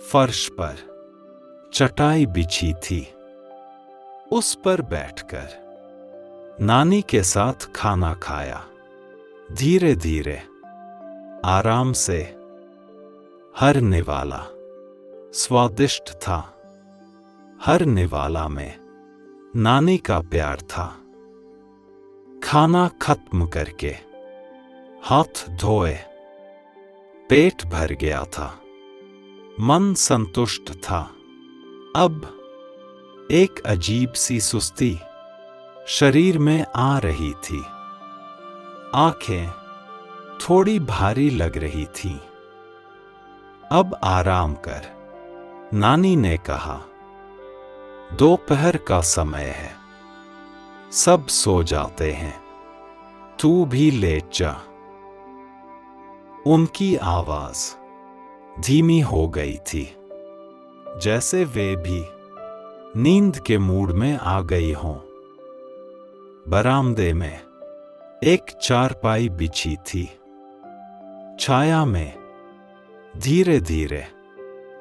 फर्श पर चटाई बिछी थी, उस पर बैठकर नानी के साथ खाना खाया। धीरे धीरे, आराम से। हर निवाला स्वादिष्ट था। हर निवाला में नानी का प्यार था। खाना खत्म करके हाथ धोए, पेट भर गया था, मन संतुष्ट था। अब एक अजीब सी सुस्ती शरीर में आ रही थी। आंखें थोड़ी भारी लग रही थीं। अब आराम कर, नानी ने कहा। दोपहर का समय है, सब सो जाते हैं, तू भी लेट जा। उनकी आवाज धीमी हो गई थी, जैसे वे भी नींद के मूड में आ गई हों। बरामदे में एक चारपाई बिछी थी। छाया में धीरे धीरे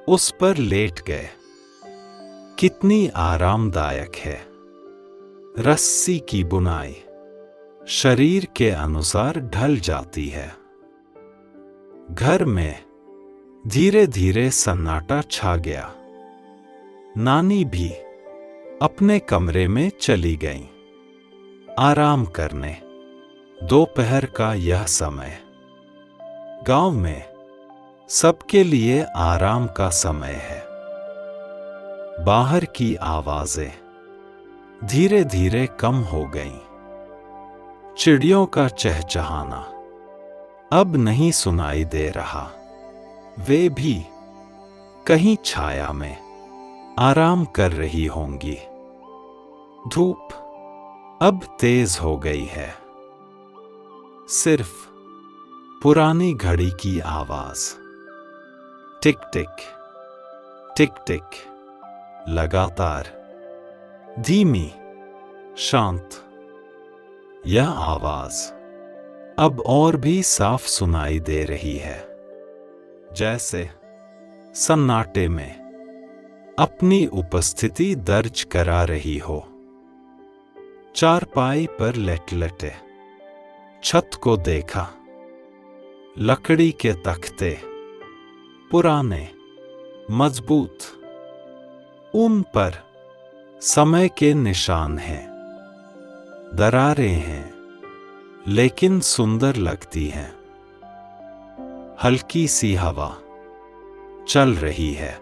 उस पर लेट गए। कितनी आरामदायक है। रस्सी की बुनाई शरीर के अनुसार ढल जाती है। घर में धीरे धीरे सन्नाटा छा गया। नानी भी अपने कमरे में चली गईं, आराम करने। दोपहर का यह समय गांव में सबके लिए आराम का समय है। बाहर की आवाजें धीरे धीरे कम हो गईं। चिड़ियों का चहचहाना अब नहीं सुनाई दे रहा। वे भी कहीं छाया में आराम कर रही होंगी। धूप अब तेज हो गई है। सिर्फ पुरानी घड़ी की आवाज टिक टिक टिक टिक, लगातार, धीमी, शांत। यह आवाज अब और भी साफ सुनाई दे रही है, जैसे सन्नाटे में अपनी उपस्थिति दर्ज करा रही हो। चारपाई पर लेटे छत को देखा। लकड़ी के तख्ते पुराने, मजबूत। उन पर समय के निशान हैं। दरारें हैं, लेकिन सुंदर लगती हैं। हल्की सी हवा चल रही है।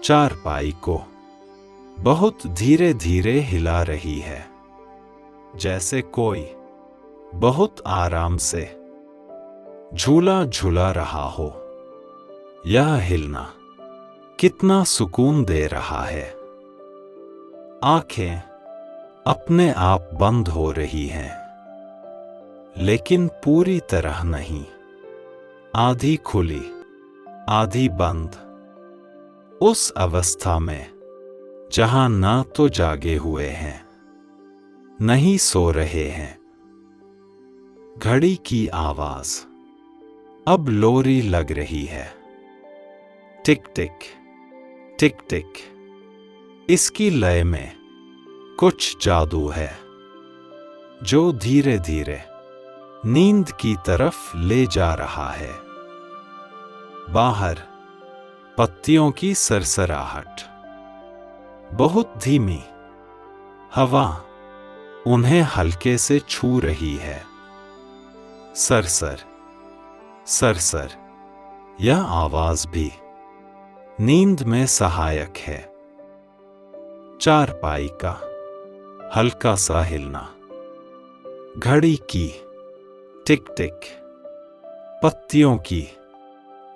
चारपाई को बहुत धीरे धीरे हिला रही है, जैसे कोई बहुत आराम से झूला झूला रहा हो। यह हिलना कितना सुकून दे रहा है। आंखें अपने आप बंद हो रही हैं, लेकिन पूरी तरह नहीं। आधी खुली, आधी बंद। उस अवस्था में जहां ना तो जागे हुए हैं, नहीं सो रहे हैं। घड़ी की आवाज अब लोरी लग रही है। टिक टिक टिक टिक। इसकी लय में कुछ जादू है, जो धीरे धीरे नींद की तरफ ले जा रहा है। बाहर पत्तियों की सरसराहट बहुत धीमी। हवा उन्हें हल्के से छू रही है। सरसर सरसर। यह आवाज भी नींद में सहायक है। चारपाई का हल्का सा हिलना, घड़ी की टिक टिक, पत्तियों की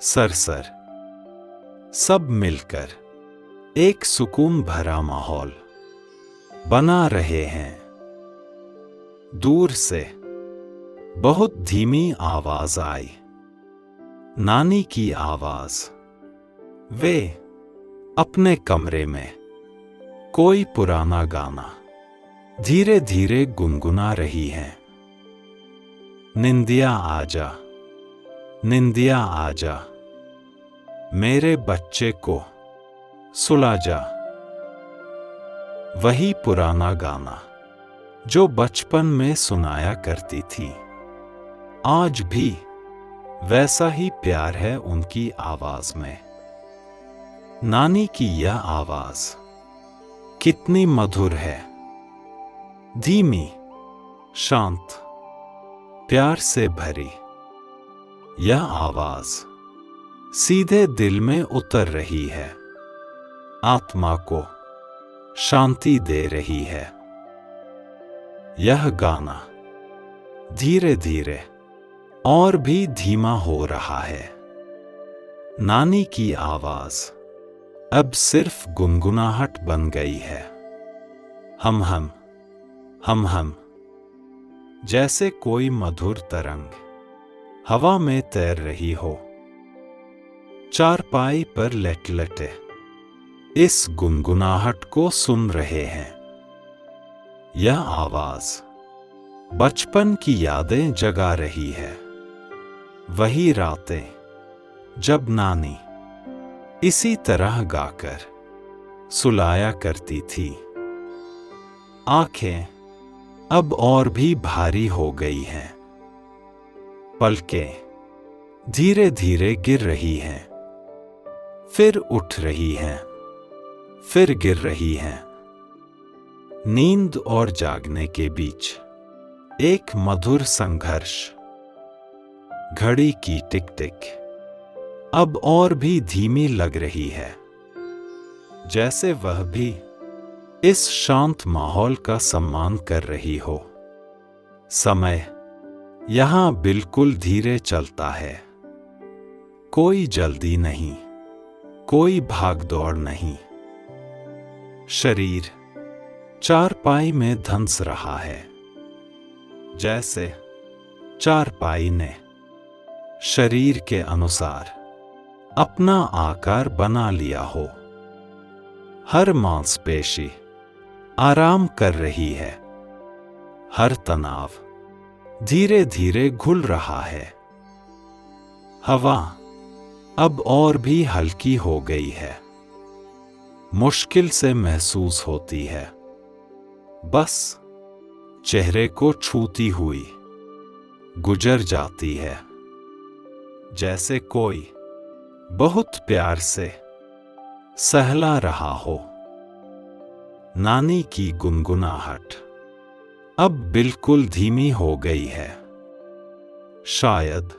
सरसर, सब मिलकर एक सुकून भरा माहौल बना रहे हैं। दूर से बहुत धीमी आवाज आई, नानी की आवाज। वे अपने कमरे में कोई पुराना गाना धीरे धीरे गुनगुना रही हैं। निंदिया आजा, निंदिया आजा, मेरे बच्चे को सुला जा। वही पुराना गाना जो बचपन में सुनाया करती थी। आज भी वैसा ही प्यार है उनकी आवाज में। नानी की यह आवाज कितनी मधुर है। धीमी, शांत, प्यार से भरी। यह आवाज सीधे दिल में उतर रही है, आत्मा को शांति दे रही है। यह गाना धीरे धीरे और भी धीमा हो रहा है। नानी की आवाज अब सिर्फ गुनगुनाहट बन गई है। हम हम, जैसे कोई मधुर तरंग हवा में तैर रही हो। चारपाई पर लेटे इस गुनगुनाहट को सुन रहे हैं। यह आवाज बचपन की यादें जगा रही है। वही रातें जब नानी इसी तरह गाकर सुलाया करती थी। आंखें अब और भी भारी हो गई हैं। पलकें धीरे धीरे गिर रही हैं, फिर उठ रही हैं, फिर गिर रही हैं। नींद और जागने के बीच एक मधुर संघर्ष। घड़ी की टिक टिक अब और भी धीमी लग रही है, जैसे वह भी इस शांत माहौल का सम्मान कर रही हो। समय यहां बिल्कुल धीरे चलता है। कोई जल्दी नहीं, कोई भागदौड़ नहीं। शरीर चारपाई में धंस रहा है, जैसे चारपाई ने शरीर के अनुसार अपना आकार बना लिया हो। हर मांसपेशी आराम कर रही है, हर तनाव धीरे धीरे घुल रहा है। हवा अब और भी हल्की हो गई है, मुश्किल से महसूस होती है, बस चेहरे को छूती हुई गुजर जाती है। जैसे कोई बहुत प्यार से सहला रहा हो। नानी की गुनगुनाहट अब बिल्कुल धीमी हो गई है। शायद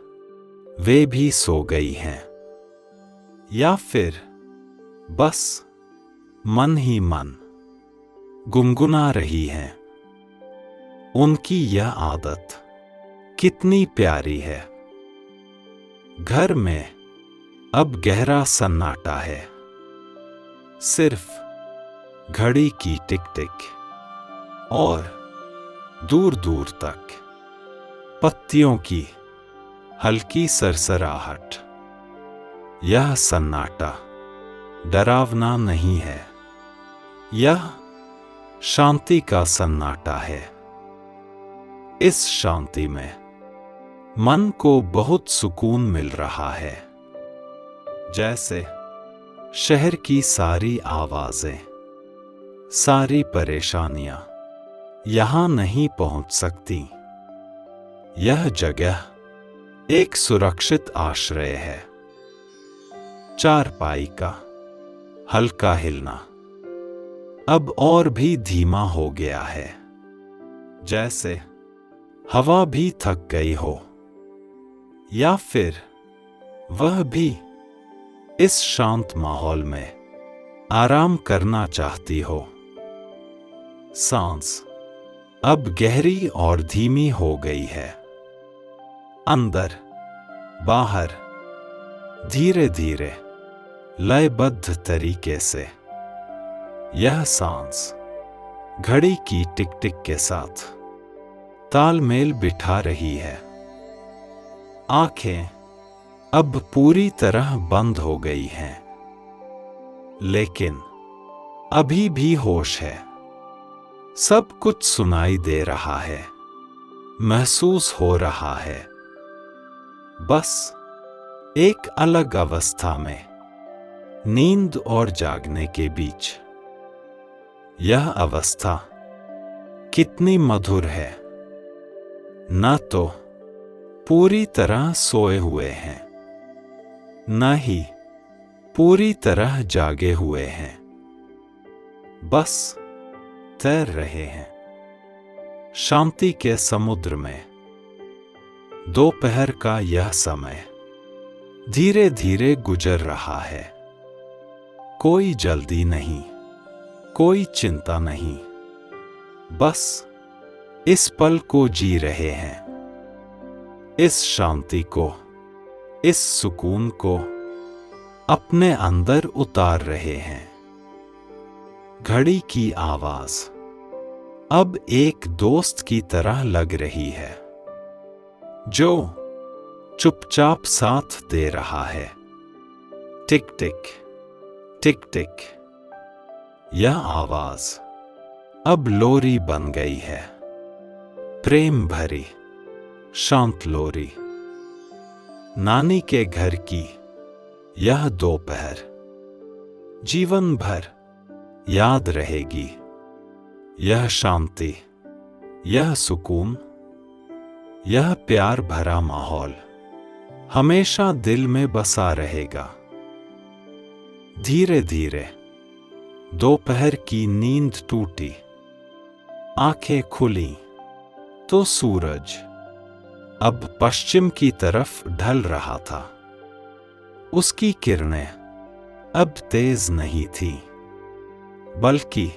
वे भी सो गई हैं, या फिर बस मन ही मन गुनगुना रही हैं। उनकी यह आदत कितनी प्यारी है। घर में अब गहरा सन्नाटा है। सिर्फ घड़ी की टिक टिक और दूर दूर तक पत्तियों की हल्की सरसराहट। यह सन्नाटा डरावना नहीं है, यह शांति का सन्नाटा है। इस शांति में मन को बहुत सुकून मिल रहा है, जैसे शहर की सारी आवाजें, सारी परेशानियां यहां नहीं पहुंच सकती। यह जगह एक सुरक्षित आश्रय है। चारपाई का हल्का हिलना अब और भी धीमा हो गया है, जैसे हवा भी थक गई हो, या फिर वह भी इस शांत माहौल में आराम करना चाहती हो। सांस अब गहरी और धीमी हो गई है। अंदर बाहर धीरे धीरे लयबद्ध तरीके से यह सांस घड़ी की टिक टिक के साथ तालमेल बिठा रही है। आंखें अब पूरी तरह बंद हो गई हैं, लेकिन अभी भी होश है। सब कुछ सुनाई दे रहा है, महसूस हो रहा है। बस एक अलग अवस्था में, नींद और जागने के बीच। यह अवस्था कितनी मधुर है। न तो पूरी तरह सोए हुए हैं, न ही पूरी तरह जागे हुए हैं, बस तैर रहे हैं शांति के समुद्र में। दोपहर का यह समय धीरे धीरे गुजर रहा है। कोई जल्दी नहीं, कोई चिंता नहीं, बस इस पल को जी रहे हैं, इस शांति को, इस सुकून को अपने अंदर उतार रहे हैं। घड़ी की आवाज अब एक दोस्त की तरह लग रही है, जो चुपचाप साथ दे रहा है। टिक टिक टिक टिक। यह आवाज अब लोरी बन गई है। प्रेम भरी शांत लोरी। नानी के घर की यह दोपहर जीवन भर याद रहेगी। यह शांति, यह सुकून, यह प्यार भरा माहौल हमेशा दिल में बसा रहेगा। धीरे धीरे दोपहर की नींद टूटी, आंखें खुली तो सूरज अब पश्चिम की तरफ ढल रहा था। उसकी किरणें अब तेज नहीं थी, बल्कि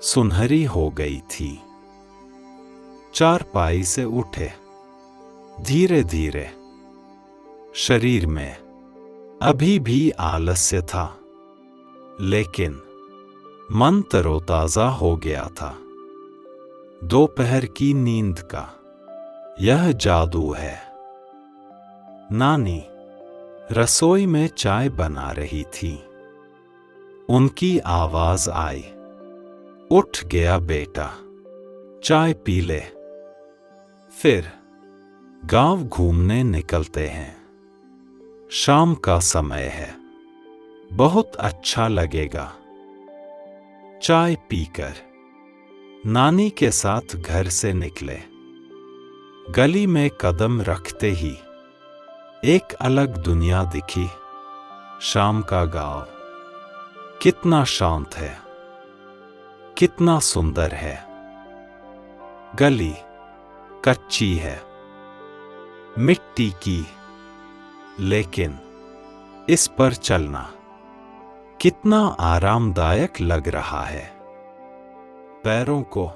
सुनहरी हो गई थी। चारपाई से उठे धीरे धीरे। शरीर में अभी भी आलस्य था, लेकिन मन तरोताजा हो गया था। दोपहर की नींद का यह जादू है। नानी रसोई में चाय बना रही थी। उनकी आवाज आई, उठ गया बेटा, चाय पी ले, फिर गांव घूमने निकलते हैं। शाम का समय है, बहुत अच्छा लगेगा। चाय पीकर नानी के साथ घर से निकले। गली में कदम रखते ही एक अलग दुनिया दिखी। शाम का गांव कितना शांत है, कितना सुंदर है। गली कच्ची है, मिट्टी की, लेकिन इस पर चलना कितना आरामदायक लग रहा है। पैरों को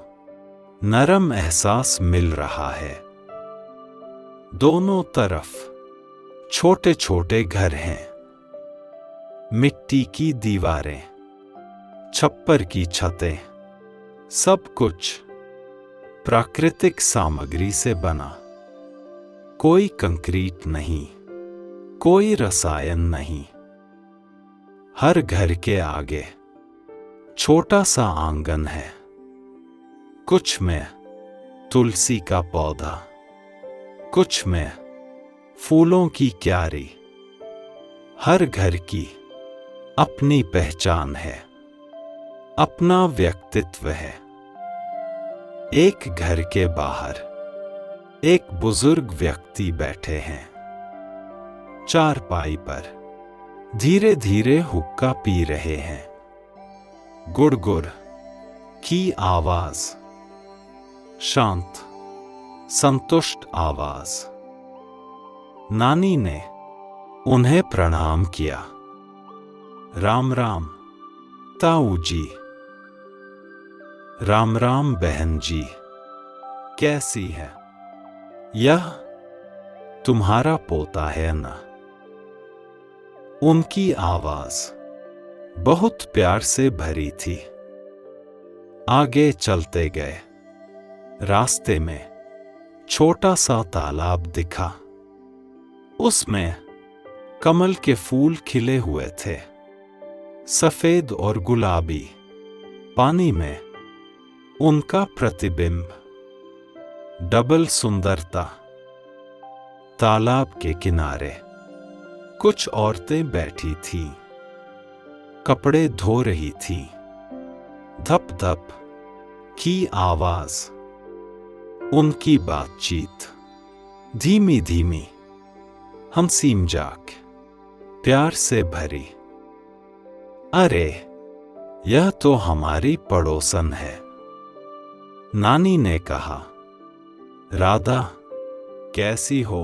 नरम एहसास मिल रहा है। दोनों तरफ छोटे छोटे घर हैं। मिट्टी की दीवारें, छप्पर की छतें, सब कुछ प्राकृतिक सामग्री से बना। कोई कंक्रीट नहीं, कोई रसायन नहीं। हर घर के आगे छोटा सा आंगन है। कुछ में तुलसी का पौधा, कुछ में फूलों की क्यारी। हर घर की अपनी पहचान है, अपना व्यक्तित्व है। एक घर के बाहर एक बुजुर्ग व्यक्ति बैठे हैं। चारपाई पर धीरे धीरे हुक्का पी रहे हैं। गुड़गुड़ की आवाज, शांत संतुष्ट आवाज। नानी ने उन्हें प्रणाम किया। राम राम ताऊ जी। राम राम बहन जी, कैसी है? यह तुम्हारा पोता है ना? उनकी आवाज बहुत प्यार से भरी थी। आगे चलते गए। रास्ते में छोटा सा तालाब दिखा। उसमें कमल के फूल खिले हुए थे, सफेद और गुलाबी। पानी में उनका प्रतिबिंब, डबल सुंदरता। तालाब के किनारे कुछ औरतें बैठी थीं, कपड़े धो रही थीं। धप धप की आवाज, उनकी बातचीत धीमी धीमी, हंसी मजाक, प्यार से भरी। अरे, यह तो हमारी पड़ोसन है, नानी ने कहा। राधा, कैसी हो?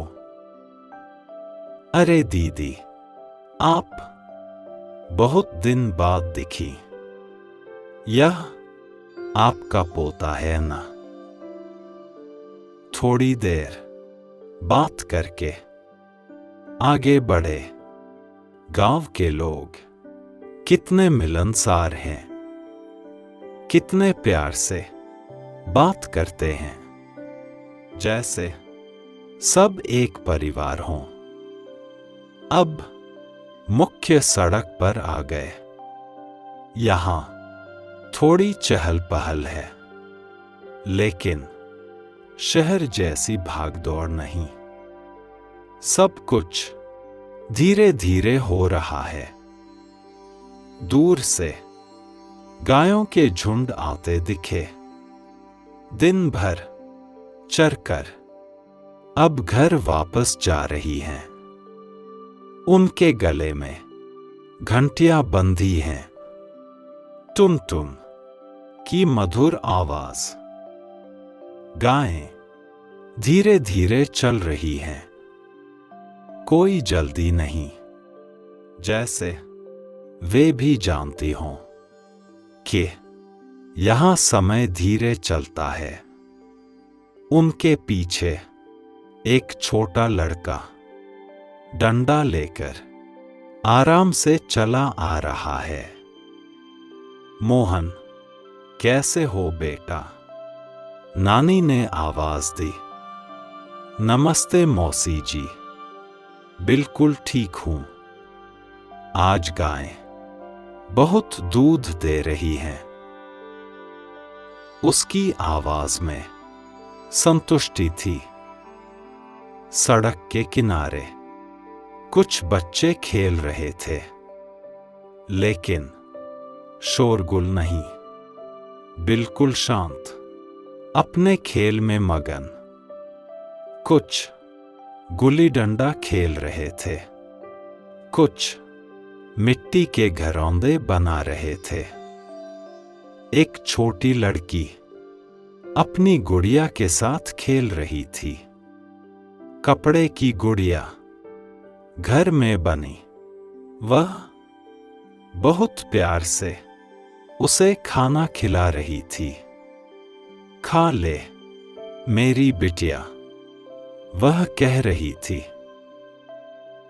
अरे दीदी, आप बहुत दिन बाद दिखी। यह आपका पोता है ना? थोड़ी देर बात करके आगे बढ़े। गांव के लोग कितने मिलनसार हैं, कितने प्यार से बात करते हैं, जैसे सब एक परिवार हों। अब मुख्य सड़क पर आ गए। यहां थोड़ी चहल पहल है, लेकिन शहर जैसी भागदौड़ नहीं। सब कुछ धीरे धीरे हो रहा है। दूर से गायों के झुंड आते दिखे, दिन भर चरकर अब घर वापस जा रही हैं। उनके गले में घंटियां बंधी हैं। टुन टुन की मधुर आवाज। गायें धीरे धीरे चल रही हैं। कोई जल्दी नहीं, जैसे वे भी जानती हों कि यहां समय धीरे चलता है। उनके पीछे एक छोटा लड़का डंडा लेकर आराम से चला आ रहा है। मोहन, कैसे हो बेटा? नानी ने आवाज दी। नमस्ते मौसी जी, बिल्कुल ठीक हूं। आज गायें बहुत दूध दे रही हैं। उसकी आवाज में संतुष्टि थी। सड़क के किनारे कुछ बच्चे खेल रहे थे, लेकिन शोरगुल नहीं, बिल्कुल शांत, अपने खेल में मगन। कुछ गुल्ली डंडा खेल रहे थे, कुछ मिट्टी के घरौंदे बना रहे थे। एक छोटी लड़की अपनी गुड़िया के साथ खेल रही थी। कपड़े की गुड़िया घर में बनी। वह बहुत प्यार से उसे खाना खिला रही थी। खा ले मेरी बिटिया, वह कह रही थी।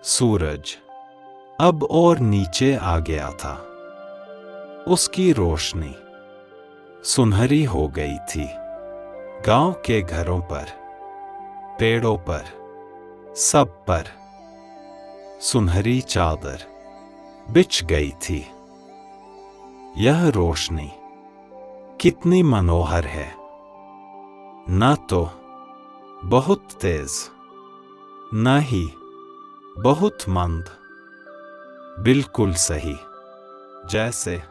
सूरज अब और नीचे आ गया था। उसकी रोशनी सुनहरी हो गई थी। गांव के घरों पर, पेड़ों पर, सब पर सुनहरी चादर बिछ गई थी। यह रोशनी कितनी मनोहर है, न तो बहुत तेज, न ही बहुत मंद, बिल्कुल सही, जैसे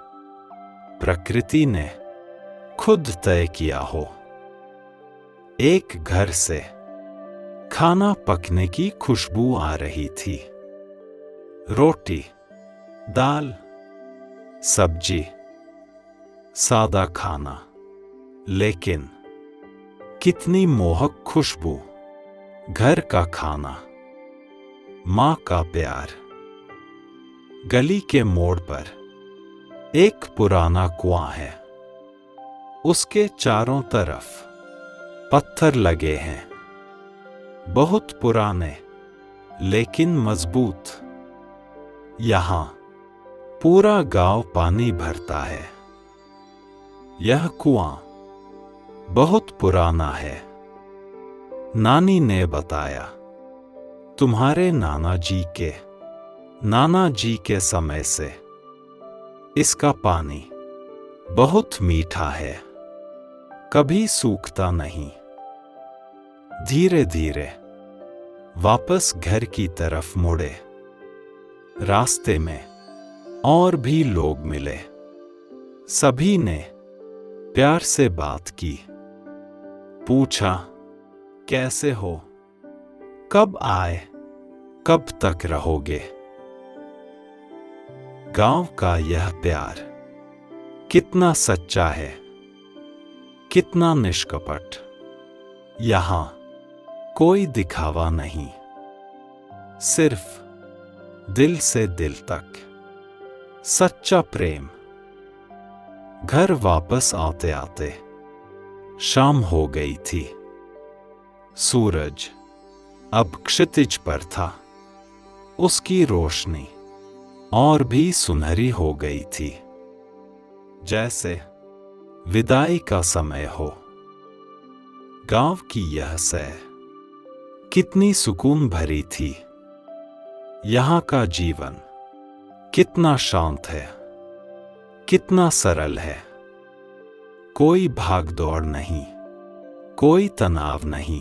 प्रकृति ने खुद तय किया हो। एक घर से खाना पकने की खुशबू आ रही थी। रोटी, दाल, सब्जी, सादा खाना, लेकिन कितनी मोहक खुशबू। घर का खाना, मां का प्यार। गली के मोड़ पर एक पुराना कुआं है। उसके चारों तरफ पत्थर लगे हैं, बहुत पुराने लेकिन मजबूत। यहां पूरा गांव पानी भरता है। यह कुआं बहुत पुराना है। नानी ने बताया, तुम्हारे नाना जी के समय से इसका पानी बहुत मीठा है, कभी सूखता नहीं। धीरे धीरे वापस घर की तरफ मुड़े। रास्ते में और भी लोग मिले। सभी ने प्यार से बात की। पूछा, कैसे हो? कब आए? कब तक रहोगे? गांव का यह प्यार कितना सच्चा है, कितना निष्कपट। यहां कोई दिखावा नहीं, सिर्फ दिल से दिल तक सच्चा प्रेम। घर वापस आते आते शाम हो गई थी। सूरज अब क्षितिज पर था। उसकी रोशनी और भी सुनहरी हो गई थी, जैसे विदाई का समय हो। गांव की यह सैर कितनी सुकून भरी थी। यहां का जीवन कितना शांत है, कितना सरल है। कोई भागदौड़ नहीं, कोई तनाव नहीं,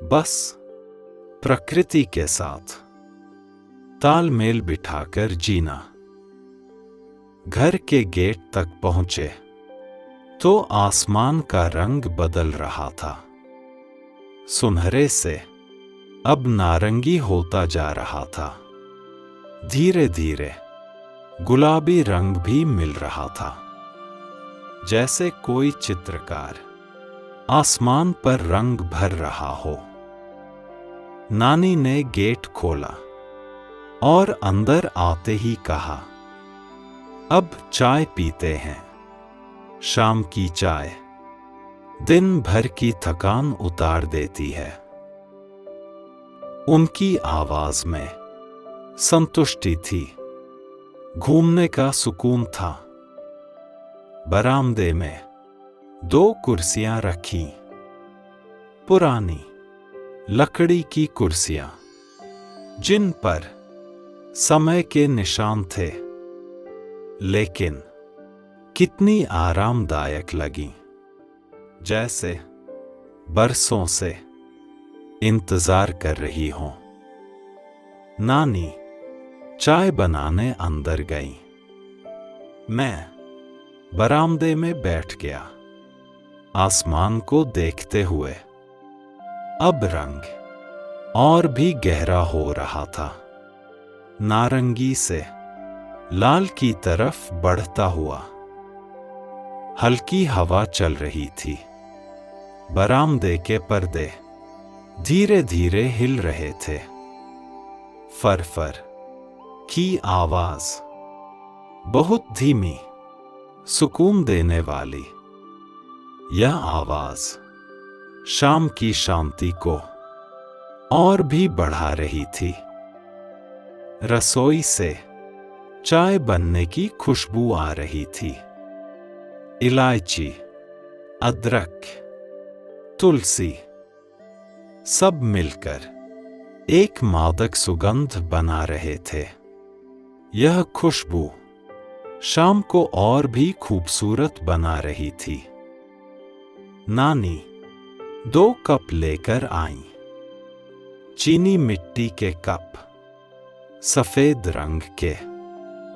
बस प्रकृति के साथ तालमेल बिठाकर जीना। घर के गेट तक पहुंचे तो आसमान का रंग बदल रहा था। सुनहरे से अब नारंगी होता जा रहा था। धीरे धीरे गुलाबी रंग भी मिल रहा था, जैसे कोई चित्रकार आसमान पर रंग भर रहा हो। नानी ने गेट खोला और अंदर आते ही कहा, अब चाय पीते हैं। शाम की चाय दिन भर की थकान उतार देती है। उनकी आवाज में संतुष्टि थी, घूमने का सुकून था। बरामदे में 2 कुर्सियां रखी, पुरानी लकड़ी की कुर्सियां, जिन पर समय के निशान थे, लेकिन कितनी आरामदायक लगी, जैसे बरसों से इंतजार कर रही हो। नानी चाय बनाने अंदर गई। मैं बरामदे में बैठ गया, आसमान को देखते हुए। अब रंग और भी गहरा हो रहा था, नारंगी से लाल की तरफ बढ़ता हुआ। हल्की हवा चल रही थी। बरामदे के पर्दे धीरे धीरे हिल रहे थे। फर-फर की आवाज, बहुत धीमी, सुकून देने वाली। यह आवाज शाम की शांति को और भी बढ़ा रही थी। रसोई से चाय बनने की खुशबू आ रही थी। इलायची, अदरक, तुलसी, सब मिलकर एक मादक सुगंध बना रहे थे। यह खुशबू शाम को और भी खूबसूरत बना रही थी। नानी 2 कप लेकर आईं। चीनी मिट्टी के कप, सफेद रंग के,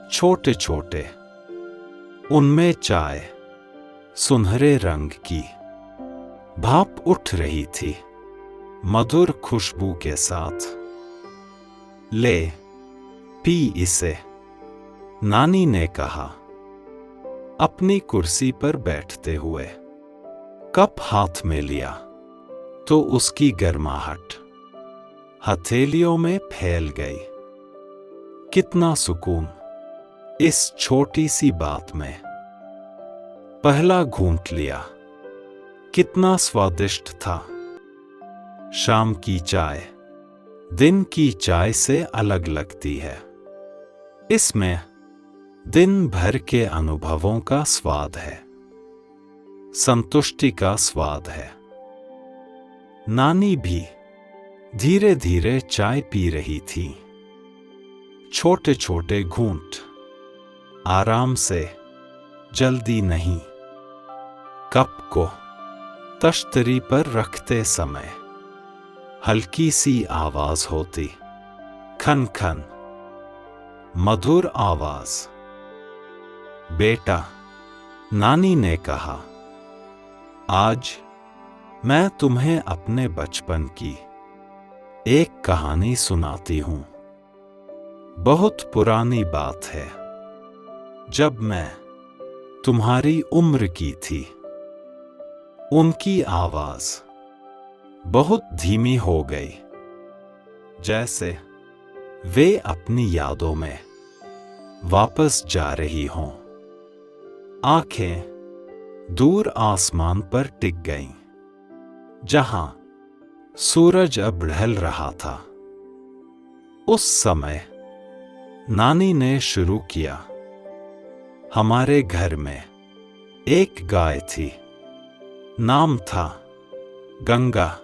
छोटे छोटे। उनमें चाय सुनहरे रंग की भाप उठ रही थी, मधुर खुशबू के साथ। ले, पी इसे, नानी ने कहा, अपनी कुर्सी पर बैठते हुए। कप हाथ में लिया तो उसकी गर्माहट हथेलियों में फैल गई। कितना सुकून इस छोटी सी बात में। पहला घूंट लिया, कितना स्वादिष्ट था। शाम की चाय दिन की चाय से अलग लगती है। इसमें दिन भर के अनुभवों का स्वाद है, संतुष्टि का स्वाद है। नानी भी धीरे धीरे चाय पी रही थी, छोटे छोटे घूंट, आराम से, जल्दी नहीं। कप को तश्तरी पर रखते समय हल्की सी आवाज होती, खन खन, मधुर आवाज। बेटा, नानी ने कहा, आज मैं तुम्हें अपने बचपन की एक कहानी सुनाती हूं। बहुत पुरानी बात है, जब मैं तुम्हारी उम्र की थी। उनकी आवाज बहुत धीमी हो गई, जैसे वे अपनी यादों में वापस जा रही हों। आंखें दूर आसमान पर टिक गईं, जहां सूरज अब ढल रहा था। उस समय नानी ने शुरू किया, हमारे घर में एक गाय थी, नाम था गंगा।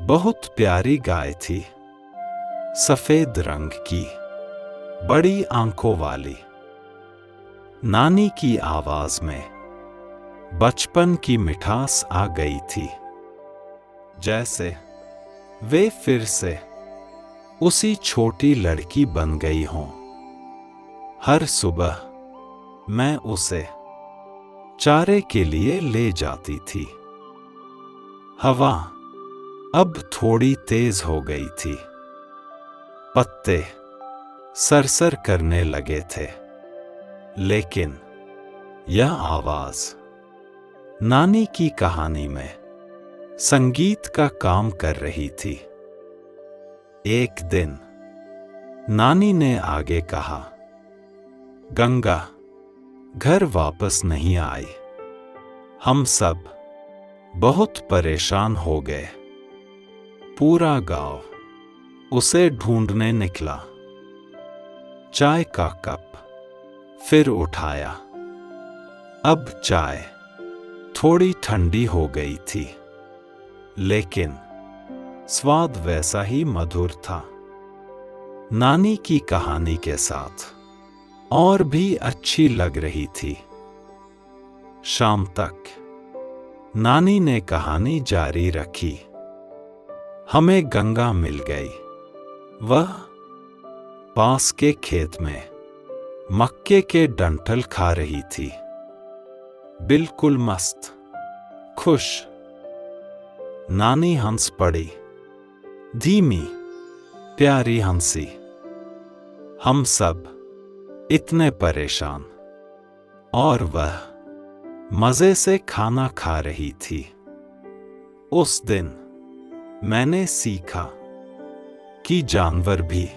बहुत प्यारी गाय थी, सफेद रंग की, बड़ी आंखों वाली। नानी की आवाज में बचपन की मिठास आ गई थी, जैसे वे फिर से उसी छोटी लड़की बन गई हों। हर सुबह मैं उसे चारे के लिए ले जाती थी। हवा अब थोड़ी तेज हो गई थी, पत्ते सरसर करने लगे थे, लेकिन यह आवाज नानी की कहानी में संगीत का काम कर रही थी। एक दिन नानी ने आगे कहा, गंगा घर वापस नहीं आई। हम सब बहुत परेशान हो गए। पूरा गांव उसे ढूंढने निकला। चाय का कप फिर उठाया। अब चाय थोड़ी ठंडी हो गई थी, लेकिन स्वाद वैसा ही मधुर था। नानी की कहानी के साथ और भी अच्छी लग रही थी। शाम तक नानी ने कहानी जारी रखी। हमें गंगा मिल गई। वह पास के खेत में मक्के के डंठल खा रही थी, बिल्कुल मस्त, खुश। नानी हंस पड़ी, धीमी प्यारी हंसी। हम सब इतने परेशान, और वह मजे से खाना खा रही थी। उस दिन मैंने सीखा कि जानवर भी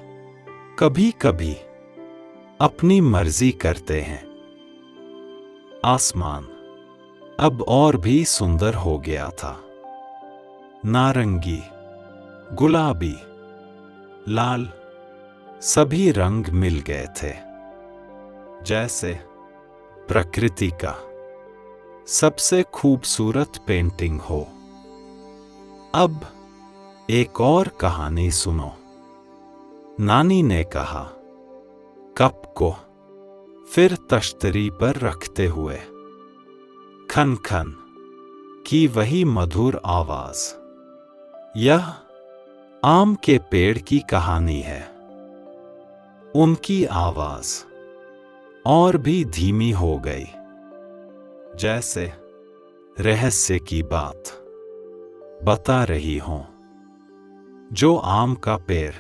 कभी-कभी अपनी मर्जी करते हैं। आसमान अब और भी सुंदर हो गया था। नारंगी, गुलाबी, लाल, सभी रंग मिल गए थे, जैसे प्रकृति का सबसे खूबसूरत पेंटिंग हो। अब एक और कहानी सुनो। नानी ने कहा, कप को फिर तश्तरी पर रखते हुए खन खन की वही मधुर आवाज। यह आम के पेड़ की कहानी है। उनकी आवाज और भी धीमी हो गई, जैसे रहस्य की बात बता रही हो। जो आम का पेड़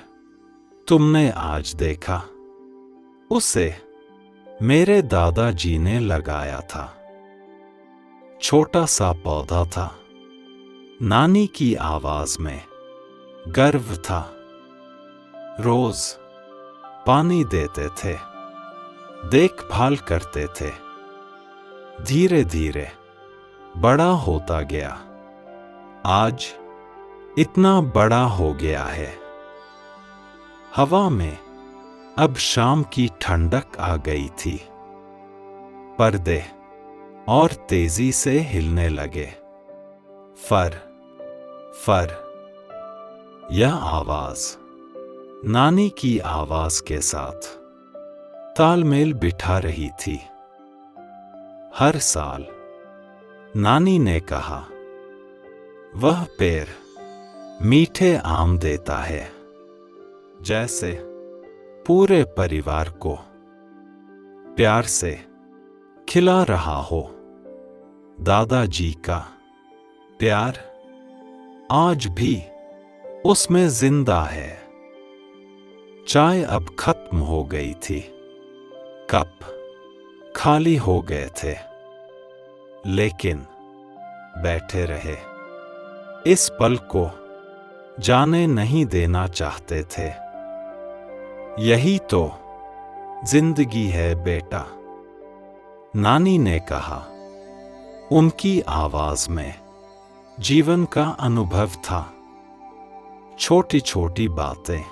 तुमने आज देखा, उसे मेरे दादाजी ने लगाया था। छोटा सा पौधा था। नानी की आवाज में गर्व था। रोज पानी देते थे, देखभाल करते थे। धीरे धीरे बड़ा होता गया। आज इतना बड़ा हो गया है। हवा में अब शाम की ठंडक आ गई थी। पर्दे और तेजी से हिलने लगे। फर फर। यह आवाज नानी की आवाज के साथ तालमेल बिठा रही थी। हर साल नानी ने कहा, वह पेड़ मीठे आम देता है, जैसे पूरे परिवार को प्यार से खिला रहा हो। दादाजी का प्यार आज भी उसमें जिंदा है। चाय अब खत्म हो गई थी। कप खाली हो गए थे, लेकिन बैठे रहे। इस पल को जाने नहीं देना चाहते थे। यही तो जिंदगी है बेटा, नानी ने कहा। उनकी आवाज में जीवन का अनुभव था। छोटी छोटी बातें,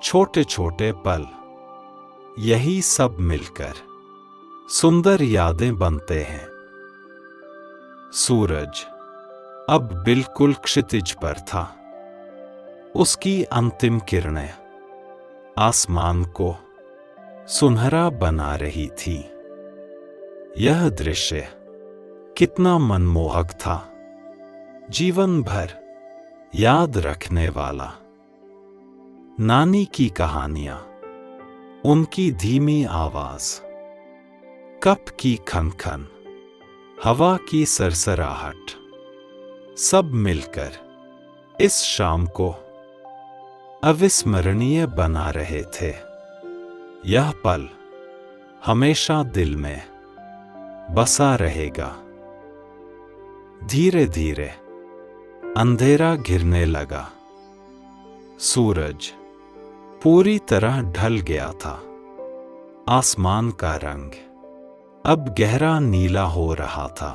छोटे छोटे पल, यही सब मिलकर सुंदर यादें बनते हैं। सूरज अब बिल्कुल क्षितिज पर था। उसकी अंतिम किरणें आसमान को सुनहरा बना रही थी। यह दृश्य कितना मनमोहक था, जीवन भर याद रखने वाला। नानी की कहानियां, उनकी धीमी आवाज, कप की खनखन, हवा की सरसराहट, सब मिलकर इस शाम को अविस्मरणीय बना रहे थे। यह पल हमेशा दिल में बसा रहेगा। धीरे धीरे अंधेरा घिरने लगा। सूरज पूरी तरह ढल गया था। आसमान का रंग अब गहरा नीला हो रहा था।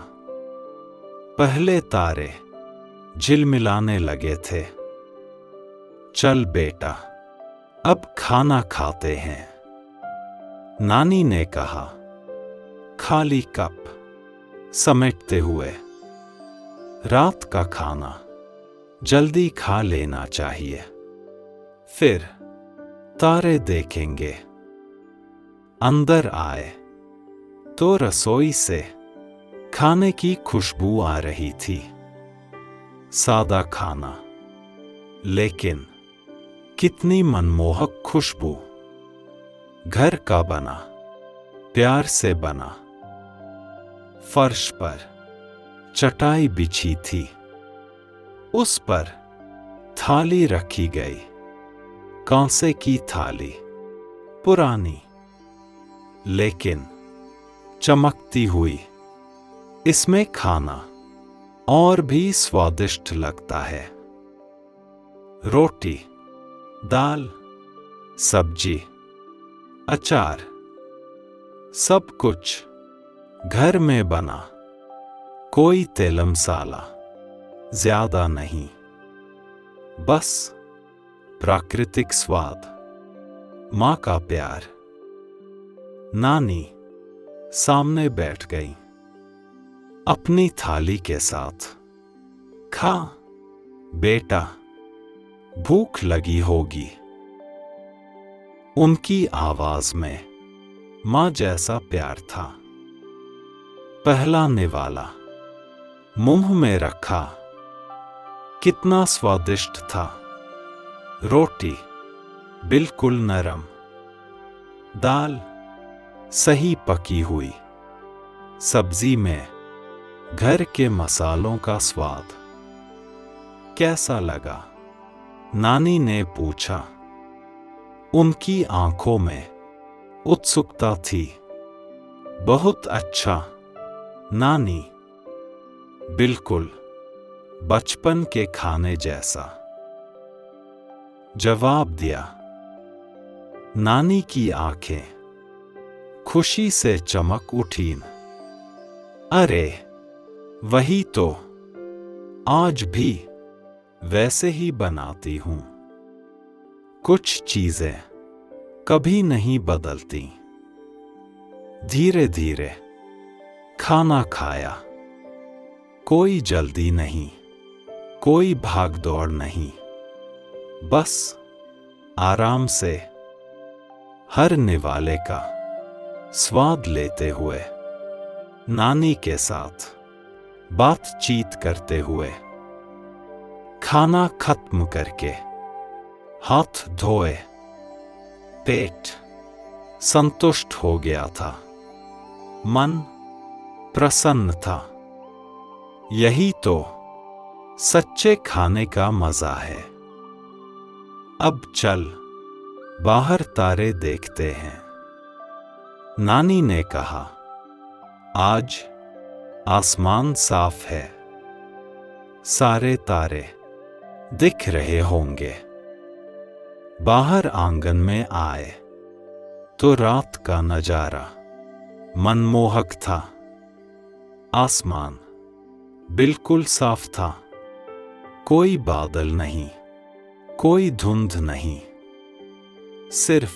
पहले तारे झिलमिलाने लगे थे। चल बेटा, अब खाना खाते हैं, नानी ने कहा, खाली कप समेटते हुए। रात का खाना जल्दी खा लेना चाहिए, फिर तारे देखेंगे। अंदर आए तो रसोई से खाने की खुशबू आ रही थी। सादा खाना, लेकिन कितनी मनमोहक खुशबू। घर का बना, प्यार से बना। फर्श पर चटाई बिछी थी, उस पर थाली रखी गई। कांसे की थाली, पुरानी लेकिन चमकती हुई। इसमें खाना और भी स्वादिष्ट लगता है। रोटी, दाल, सब्जी, अचार, सब कुछ घर में बना। कोई तेल मसाला ज्यादा नहीं, बस प्राकृतिक स्वाद, मां का प्यार। नानी सामने बैठ गई, अपनी थाली के साथ। खा बेटा, भूख लगी होगी। उनकी आवाज में मां जैसा प्यार था। पहला निवाला मुंह में रखा, कितना स्वादिष्ट था। रोटी बिल्कुल नरम, दाल सही पकी हुई, सब्जी में घर के मसालों का स्वाद। कैसा लगा? नानी ने पूछा। उनकी आंखों में उत्सुकता थी। बहुत अच्छा नानी, बिल्कुल बचपन के खाने जैसा, जवाब दिया। नानी की आंखें खुशी से चमक उठीं। अरे वही तो, आज भी वैसे ही बनाती हूं। कुछ चीजें कभी नहीं बदलती। धीरे धीरे खाना खाया। कोई जल्दी नहीं, कोई भागदौड़ नहीं, बस आराम से हर निवाले का स्वाद लेते हुए, नानी के साथ बातचीत करते हुए। खाना खत्म करके हाथ धोए, पेट संतुष्ट हो गया था, मन प्रसन्न था। यही तो सच्चे खाने का मजा है। अब चल बाहर तारे देखते हैं, नानी ने कहा। आज आसमान साफ है, सारे तारे दिख रहे होंगे। बाहर आंगन में आए तो रात का नजारा मनमोहक था। आसमान बिल्कुल साफ था। कोई बादल नहीं, कोई धुंध नहीं, सिर्फ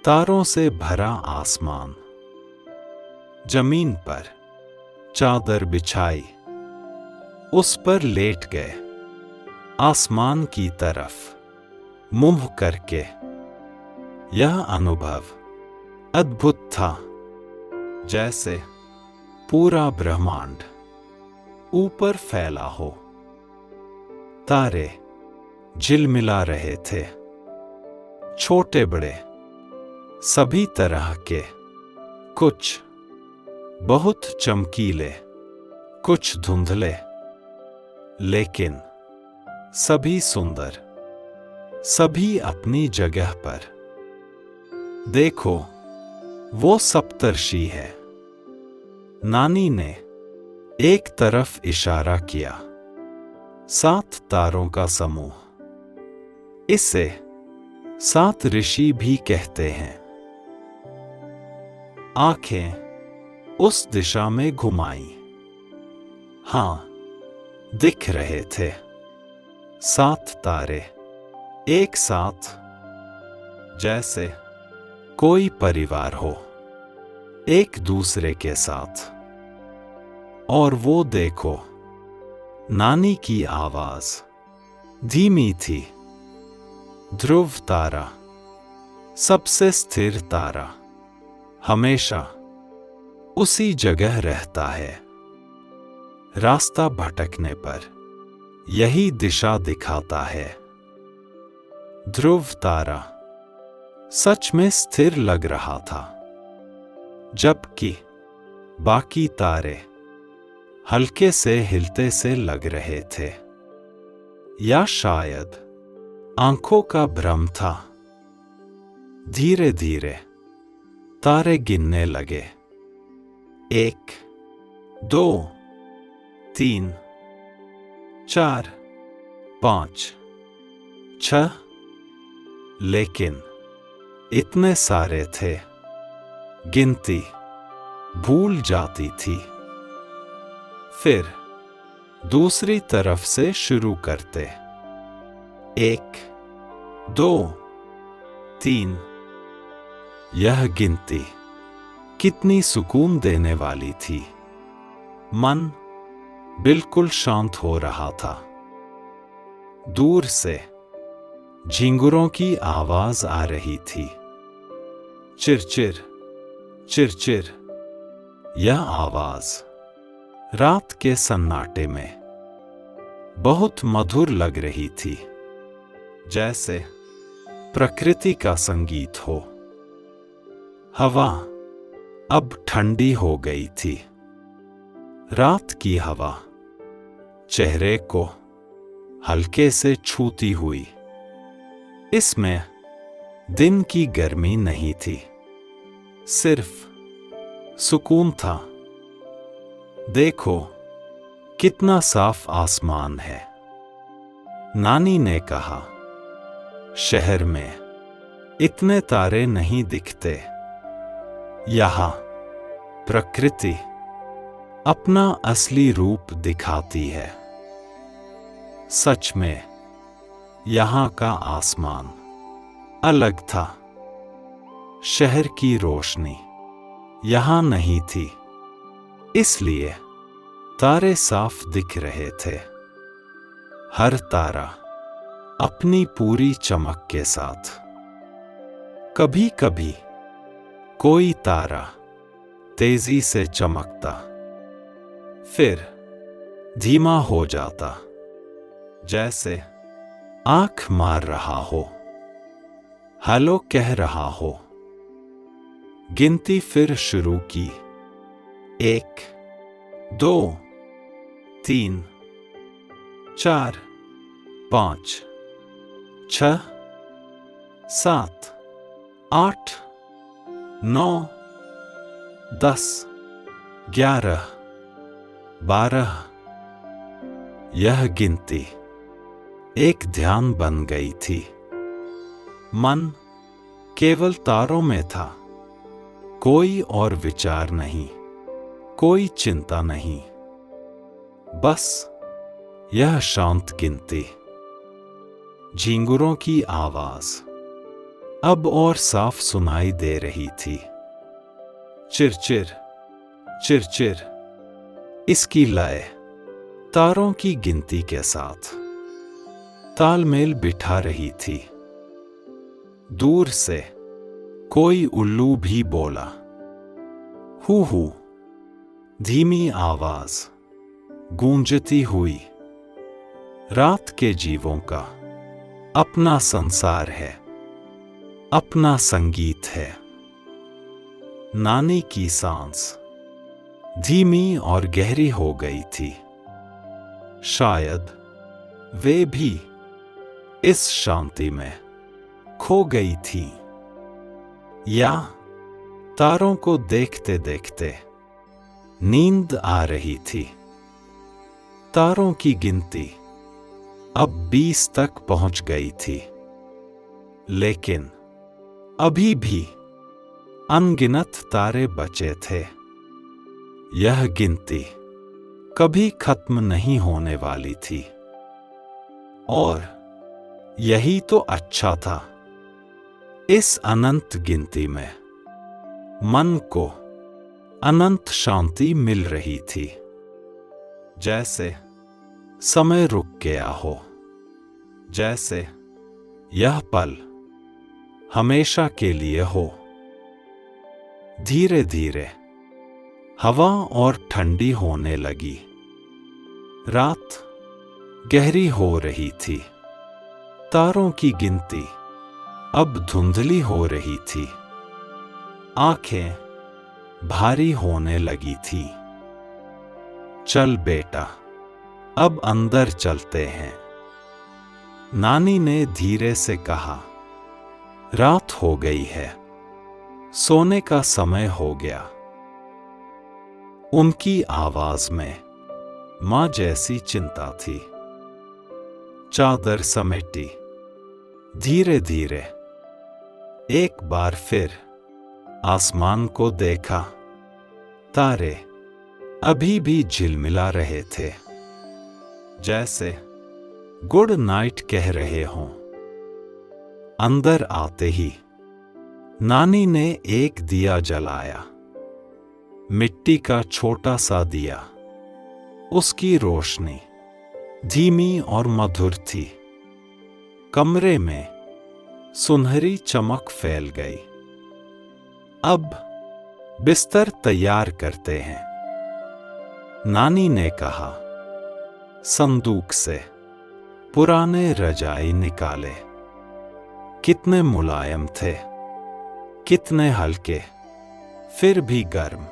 तारों से भरा आसमान। जमीन पर चादर बिछाई, उस पर लेट गए, आसमान की तरफ मुंह करके। यह अनुभव अद्भुत था, जैसे पूरा ब्रह्मांड ऊपर फैला हो। तारे झिलमिला रहे थे, छोटे बड़े सभी तरह के, कुछ बहुत चमकीले, कुछ धुंधले, लेकिन सभी सुंदर, सभी अपनी जगह पर। देखो, वो सप्तर्षि है। नानी ने एक तरफ इशारा किया। 7 तारों का समूह। इसे 7 ऋषि भी कहते हैं। आंखें उस दिशा में घुमाई। हां, दिख रहे थे 7 तारे एक साथ, जैसे कोई परिवार हो, एक दूसरे के साथ। और वो देखो, नानी की आवाज धीमी थी। ध्रुव तारा, सबसे स्थिर तारा, हमेशा उसी जगह रहता है। रास्ता भटकने पर यही दिशा दिखाता है। ध्रुव तारा सच में स्थिर लग रहा था, जबकि बाकी तारे हल्के से हिलते से लग रहे थे। या शायद आंखों का भ्रम था। धीरे धीरे तारे गिनने लगे। 1, 2, 3, 4, 5, 6। लेकिन इतने सारे थे, गिनती भूल जाती थी। फिर दूसरी तरफ से शुरू करते। 1, 2, 3। यह गिनती कितनी सुकून देने वाली थी। मन बिल्कुल शांत हो रहा था। दूर से झिंगुरों की आवाज आ रही थी। चिरचिर, चिरचिर। यह आवाज रात के सन्नाटे में बहुत मधुर लग रही थी, जैसे प्रकृति का संगीत हो। हवा अब ठंडी हो गई थी। रात की हवा चेहरे को हल्के से छूती हुई। इसमें दिन की गर्मी नहीं थी, सिर्फ सुकून था। देखो, कितना साफ आसमान है, नानी ने कहा। शहर में इतने तारे नहीं दिखते। यहाँ प्रकृति अपना असली रूप दिखाती है। सच में यहाँ का आसमान अलग था। शहर की रोशनी यहाँ नहीं थी, इसलिए तारे साफ दिख रहे थे। हर तारा अपनी पूरी चमक के साथ। कभी कभी कोई तारा तेजी से चमकता, फिर धीमा हो जाता, जैसे आंख मार रहा हो, हेलो कह रहा हो। गिनती फिर शुरू की। 1, 2, 3, 4, 5, 6, 7, 8, 9, 10, 11, 12। यह गिनती एक ध्यान बन गई थी। मन केवल तारों में था। कोई और विचार नहीं, कोई चिंता नहीं, बस यह शांत गिनती। झिंगुरों की आवाज अब और साफ सुनाई दे रही थी। चिरचिर, चिरचिर। इसकी लय तारों की गिनती के साथ तालमेल बिठा रही थी। दूर से कोई उल्लू भी बोला, हू हू। धीमी आवाज गूंजती हुई। रात के जीवों का अपना संसार है, अपना संगीत है। नानी की सांस धीमी और गहरी हो गई थी। शायद वे भी इस शांति में खो गई थी, या तारों को देखते देखते नींद आ रही थी। तारों की गिनती अब 20 तक पहुंच गई थी, लेकिन अभी भी अनगिनत तारे बचे थे। यह गिनती कभी खत्म नहीं होने वाली थी, और यही तो अच्छा था। इस अनंत गिनती में मन को अनंत शांति मिल रही थी, जैसे समय रुक गया हो, जैसे यह पल हमेशा के लिए हो। धीरे धीरे हवा और ठंडी होने लगी। रात गहरी हो रही थी। तारों की गिनती अब धुंधली हो रही थी। आंखें भारी होने लगी थी। चल बेटा, अब अंदर चलते हैं, नानी ने धीरे से कहा। रात हो गई है, सोने का समय हो गया। उनकी आवाज में मां जैसी चिंता थी। चादर समेटी धीरे धीरे एक बार फिर आसमान को देखा। तारे अभी भी झिलमिला रहे थे, जैसे गुड नाइट कह रहे हों। अंदर आते ही नानी ने एक दिया जलाया, मिट्टी का छोटा सा दिया। उसकी रोशनी धीमी और मधुर थी। कमरे में सुनहरी चमक फैल गई। अब बिस्तर तैयार करते हैं, नानी ने कहा। संदूक से पुराने रजाई निकाले। कितने मुलायम थे, कितने हल्के, फिर भी गर्म।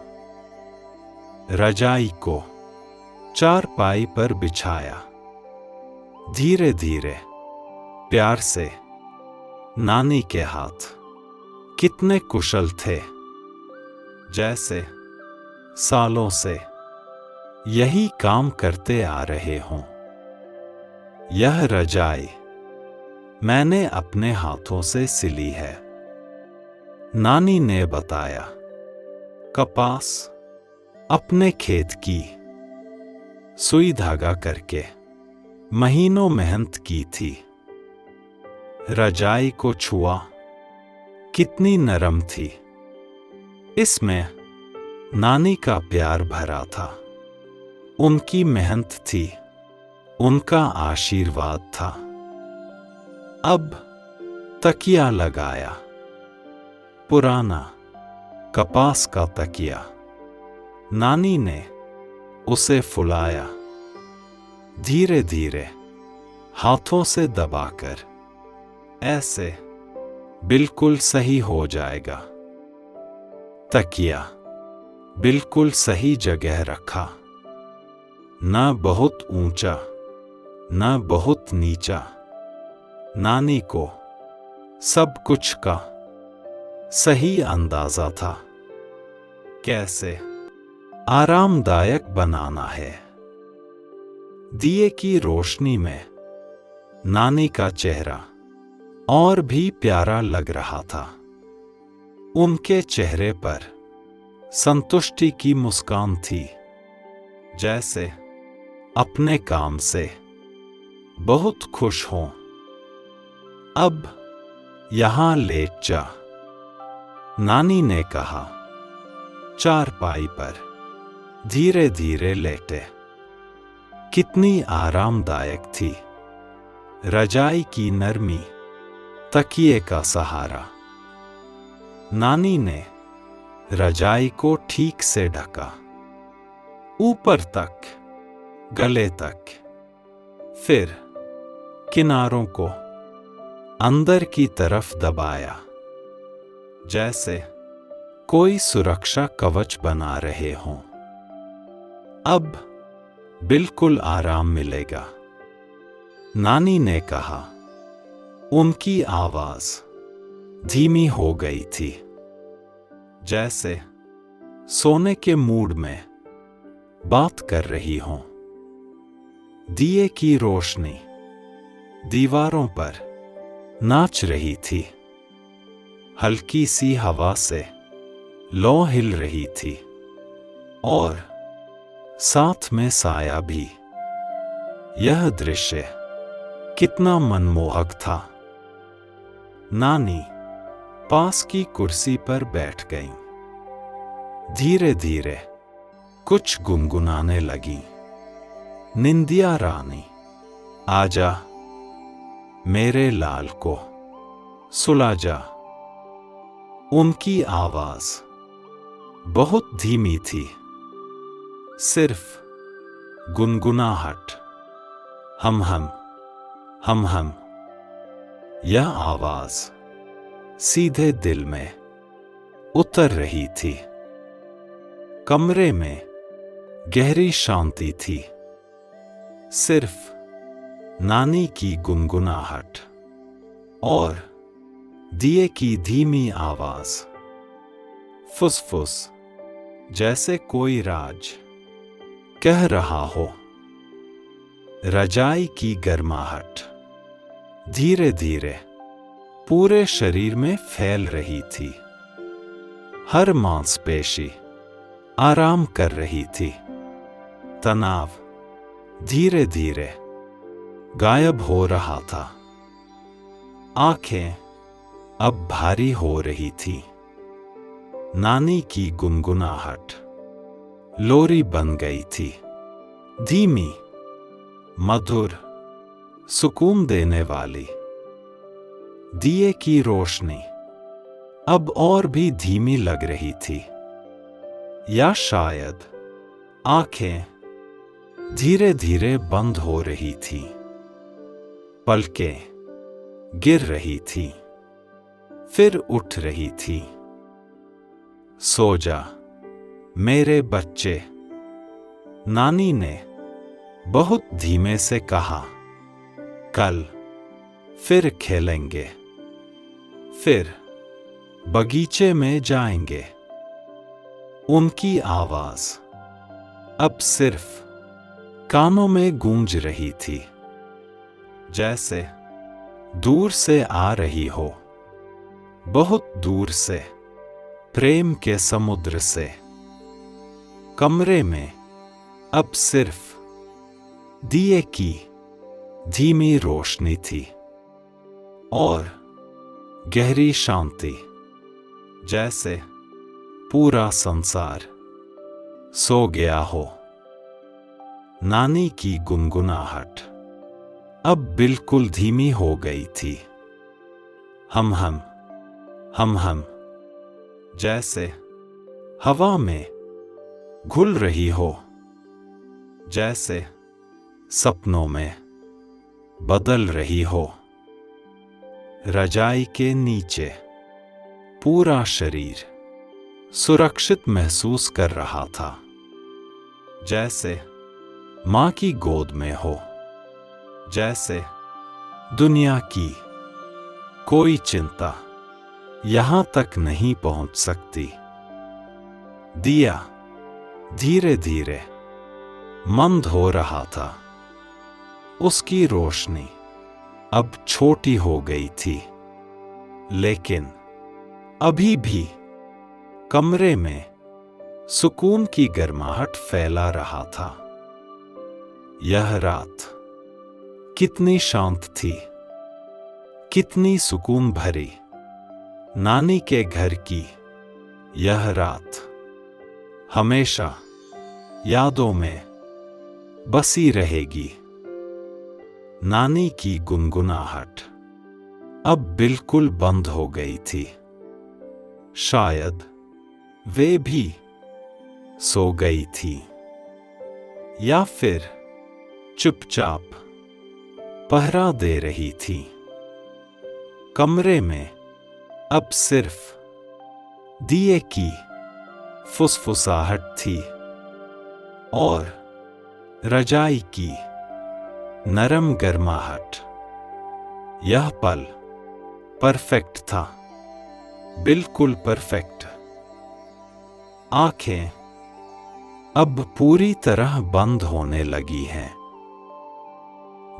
रजाई को चारपाई पर बिछाया। धीरे धीरे प्यार से नानी के हाथ कितने कुशल थे, जैसे सालों से यही काम करते आ रहे हों। यह रजाई मैंने अपने हाथों से सिली है, नानी ने बताया। कपास अपने खेत की सुई धागा करके महीनों मेहनत की थी। रजाई को छुआ, कितनी नरम थी। इसमें नानी का प्यार भरा था। उनकी मेहनत थी, उनका आशीर्वाद था। अब तकिया लगाया, पुराना कपास का तकिया। नानी ने उसे फुलाया, धीरे धीरे हाथों से दबाकर। ऐसे बिल्कुल सही हो जाएगा। तकिया बिल्कुल सही जगह रखा, ना बहुत ऊंचा, ना बहुत नीचा। नानी को सब कुछ का सही अंदाजा था। कैसे आरामदायक बनाना है। दिए की रोशनी में नानी का चेहरा और भी प्यारा लग रहा था। उनके चेहरे पर संतुष्टि की मुस्कान थी, जैसे अपने काम से बहुत खुश हों। अब यहां लेट जा, नानी ने कहा। चारपाई पर धीरे धीरे लेटे। कितनी आरामदायक थी। रजाई की नरमी, तकिए का सहारा। नानी ने रजाई को ठीक से ढका। ऊपर तक, गले तक, फिर किनारों को अंदर की तरफ दबाया, जैसे कोई सुरक्षा कवच बना रहे हों। अब बिल्कुल आराम मिलेगा, नानी ने कहा। उनकी आवाज धीमी हो गई थी, जैसे सोने के मूड में बात कर रही हों। दिए की रोशनी दीवारों पर नाच रही थी, हल्की सी हवा से लौ हिल रही थी, और साथ में साया भी। यह दृश्य कितना मनमोहक था। नानी पास की कुर्सी पर बैठ गईं। धीरे धीरे कुछ गुनगुनाने लगी। निंदिया रानी, आजा, मेरे लाल को सुला जा। उनकी आवाज बहुत धीमी थी, सिर्फ गुनगुनाहट, हम हम हम हम। यह आवाज सीधे दिल में उतर रही थी। कमरे में गहरी शांति थी, सिर्फ नानी की गुनगुनाहट और दिए की धीमी आवाज। फुसफुस, जैसे कोई राज कह रहा हो। रजाई की गर्माहट धीरे धीरे पूरे शरीर में फैल रही थी। हर मांसपेशी आराम कर रही थी। तनाव धीरे धीरे गायब हो रहा था। आंखें अब भारी हो रही थी। नानी की गुनगुनाहट लोरी बन गई थी, धीमी, मधुर, सुकून देने वाली। दिए की रोशनी अब और भी धीमी लग रही थी, या शायद आंखें धीरे धीरे बंद हो रही थी। पलकें गिर रही थी, फिर उठ रही थी। सो जा मेरे बच्चे, नानी ने बहुत धीमे से कहा। कल फिर खेलेंगे, फिर बगीचे में जाएंगे। उनकी आवाज अब सिर्फ कानों में गूंज रही थी, जैसे दूर से आ रही हो, बहुत दूर से, प्रेम के समुद्र से। कमरे में अब सिर्फ दिए की धीमी रोशनी थी और गहरी शांति, जैसे पूरा संसार सो गया हो। नानी की गुनगुनाहट अब बिल्कुल धीमी हो गई थी। हम हम हम हम, जैसे हवा में घुल रही हो, जैसे सपनों में बदल रही हो। रजाई के नीचे पूरा शरीर सुरक्षित महसूस कर रहा था, जैसे मां की गोद में हो, जैसे दुनिया की कोई चिंता यहां तक नहीं पहुंच सकती। दिया धीरे धीरे मंद हो रहा था। उसकी रोशनी अब छोटी हो गई थी, लेकिन अभी भी कमरे में सुकून की गर्माहट फैला रहा था। यह रात कितनी शांत थी, कितनी सुकून भरी। नानी के घर की यह रात हमेशा यादों में बसी रहेगी। नानी की गुनगुनाहट अब बिल्कुल बंद हो गई थी। शायद वे भी सो गई थी। या फिर चुपचाप पहरा दे रही थी। कमरे में अब सिर्फ दिए की फुसफुसाहट थी और रजाई की नरम गर्माहट। यह पल परफेक्ट था, बिल्कुल परफेक्ट। आंखें अब पूरी तरह बंद होने लगी हैं।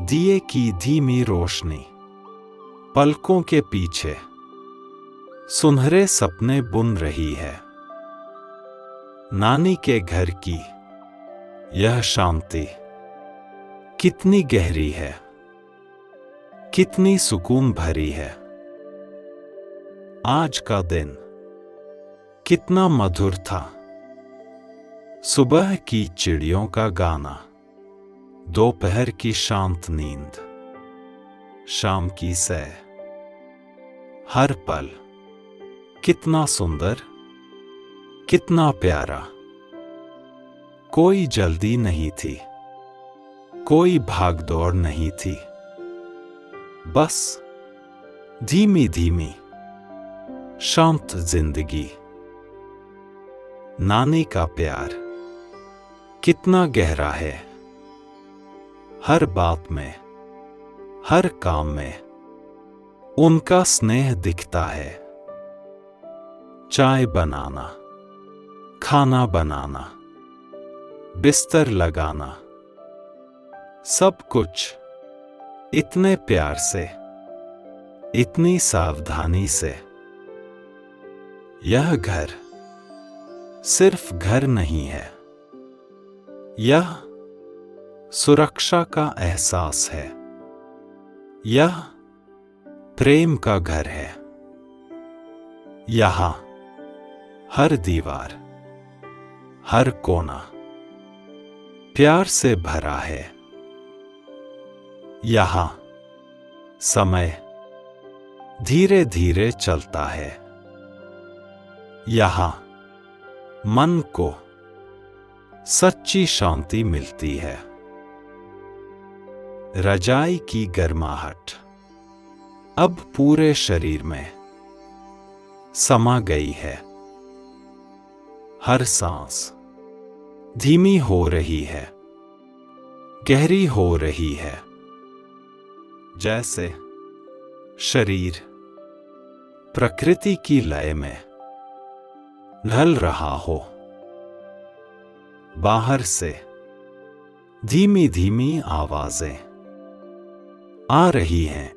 दिए की धीमी रोशनी पलकों के पीछे सुनहरे सपने बुन रही है। नानी के घर की यह शांति कितनी गहरी है, कितनी सुकून भरी है। आज का दिन कितना मधुर था। सुबह की चिड़ियों का गाना, दोपहर की शांत नींद, शाम की सैर, हर पल कितना सुंदर, कितना प्यारा। कोई जल्दी नहीं थी, कोई भागदौड़ नहीं थी, बस धीमी धीमी शांत जिंदगी। नानी का प्यार कितना गहरा है। हर बात में, हर काम में उनका स्नेह दिखता है। चाय बनाना, खाना बनाना, बिस्तर लगाना, सब कुछ इतने प्यार से, इतनी सावधानी से। यह घर सिर्फ घर नहीं है, यह सुरक्षा का एहसास है। यह प्रेम का घर है। यहां हर दीवार, हर कोना प्यार से भरा है। यहां समय धीरे धीरे चलता है। यहां मन को सच्ची शांति मिलती है। रजाई की गर्माहट अब पूरे शरीर में समा गई है। हर सांस धीमी हो रही है, गहरी हो रही है, जैसे शरीर प्रकृति की लय में ढल रहा हो। बाहर से धीमी धीमी आवाजें आ रही हैं।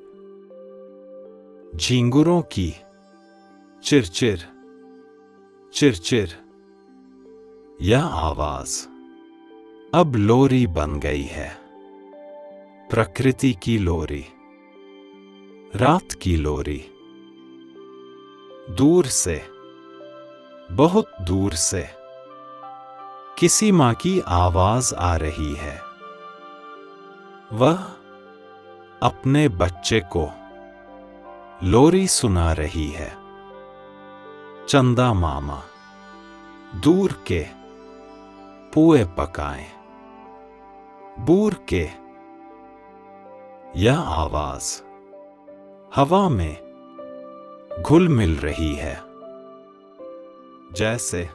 झींगुरों की चिरचिर चिरचिर। यह आवाज अब लोरी बन गई है। प्रकृति की लोरी, रात की लोरी। दूर से, बहुत दूर से किसी मां की आवाज आ रही है। वह अपने बच्चे को लोरी सुना रही है। चंदा मामा दूर के पुए पकाएं, बूर के। यह आवाज हवा में घुल मिल रही है, जैसे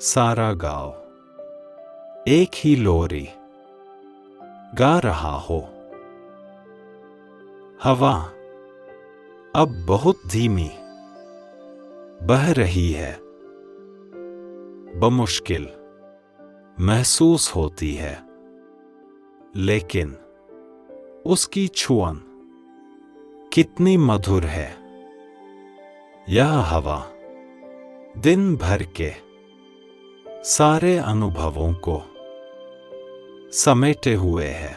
सारा गांव एक ही लोरी गा रहा हो। हवा अब बहुत धीमी बह रही है, बमुश्किल महसूस होती है, लेकिन उसकी छुअन कितनी मधुर है। यह हवा दिन भर के सारे अनुभवों को समेटे हुए है।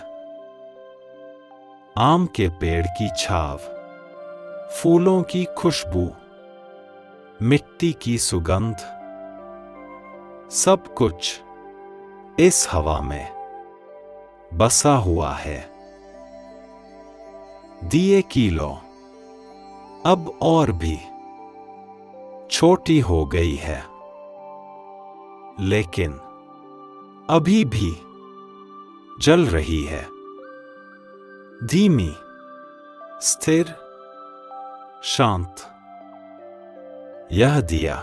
आम के पेड़ की छाव, फूलों की खुशबू, मिट्टी की सुगंध, सब कुछ इस हवा में बसा हुआ है। दिए की लौ अब और भी छोटी हो गई है, लेकिन अभी भी जल रही है, धीमी, स्थिर, शांत। यह दिया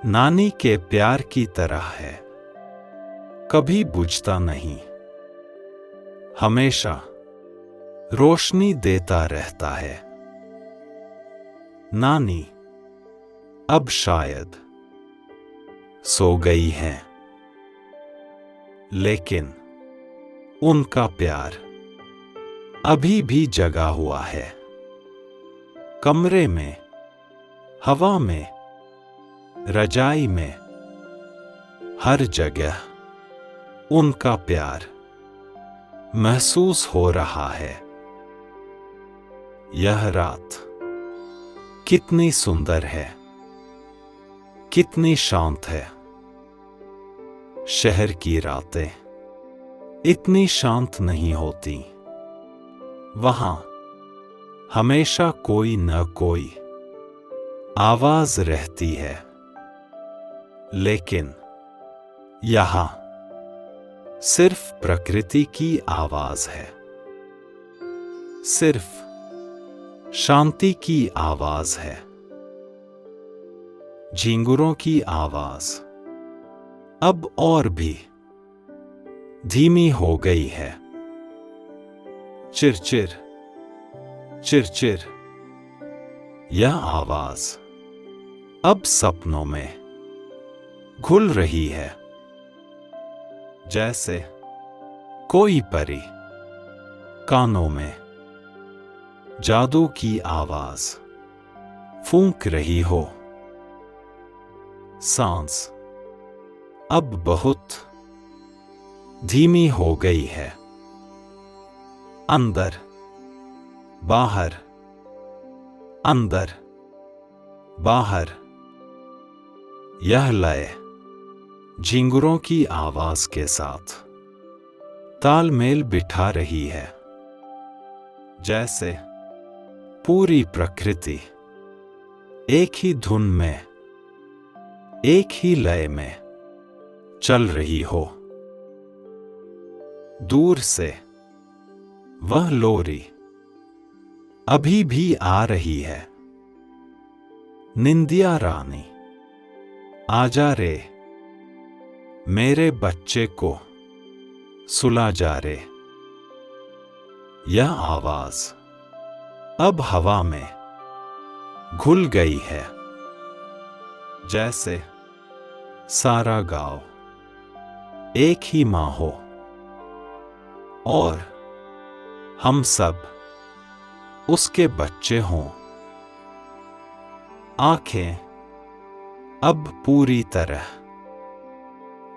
नानी के प्यार की तरह है, कभी बुझता नहीं, हमेशा रोशनी देता रहता है। नानी अब शायद सो गई हैं, लेकिन उनका प्यार अभी भी जगा हुआ है। कमरे में, हवा में, रजाई में, हर जगह उनका प्यार महसूस हो रहा है। यह रात कितनी सुंदर है, कितनी शांत है। शहर की रातें इतनी शांत नहीं होती। वहां हमेशा कोई न कोई आवाज रहती है, लेकिन यहां सिर्फ प्रकृति की आवाज है, सिर्फ शांति की आवाज है। झींगुरों की आवाज अब और भी धीमी हो गई है। चिरचिर, चिरचिर, यह आवाज अब सपनों में घुल रही है, जैसे कोई परी कानों में जादू की आवाज फूंक रही हो। सांस अब बहुत धीमी हो गई है। अंदर, बाहर, अंदर, बाहर, यह लय झींगुरों की आवाज के साथ तालमेल बिठा रही है, जैसे पूरी प्रकृति एक ही धुन में, एक ही लय में चल रही हो। दूर से वह लोरी अभी भी आ रही है। निंदिया रानी, आजा रे, मेरे बच्चे को सुला जा रे। यह आवाज अब हवा में घुल गई है, जैसे सारा गांव एक ही मां हो और हम सब उसके बच्चे हों। आंखें अब पूरी तरह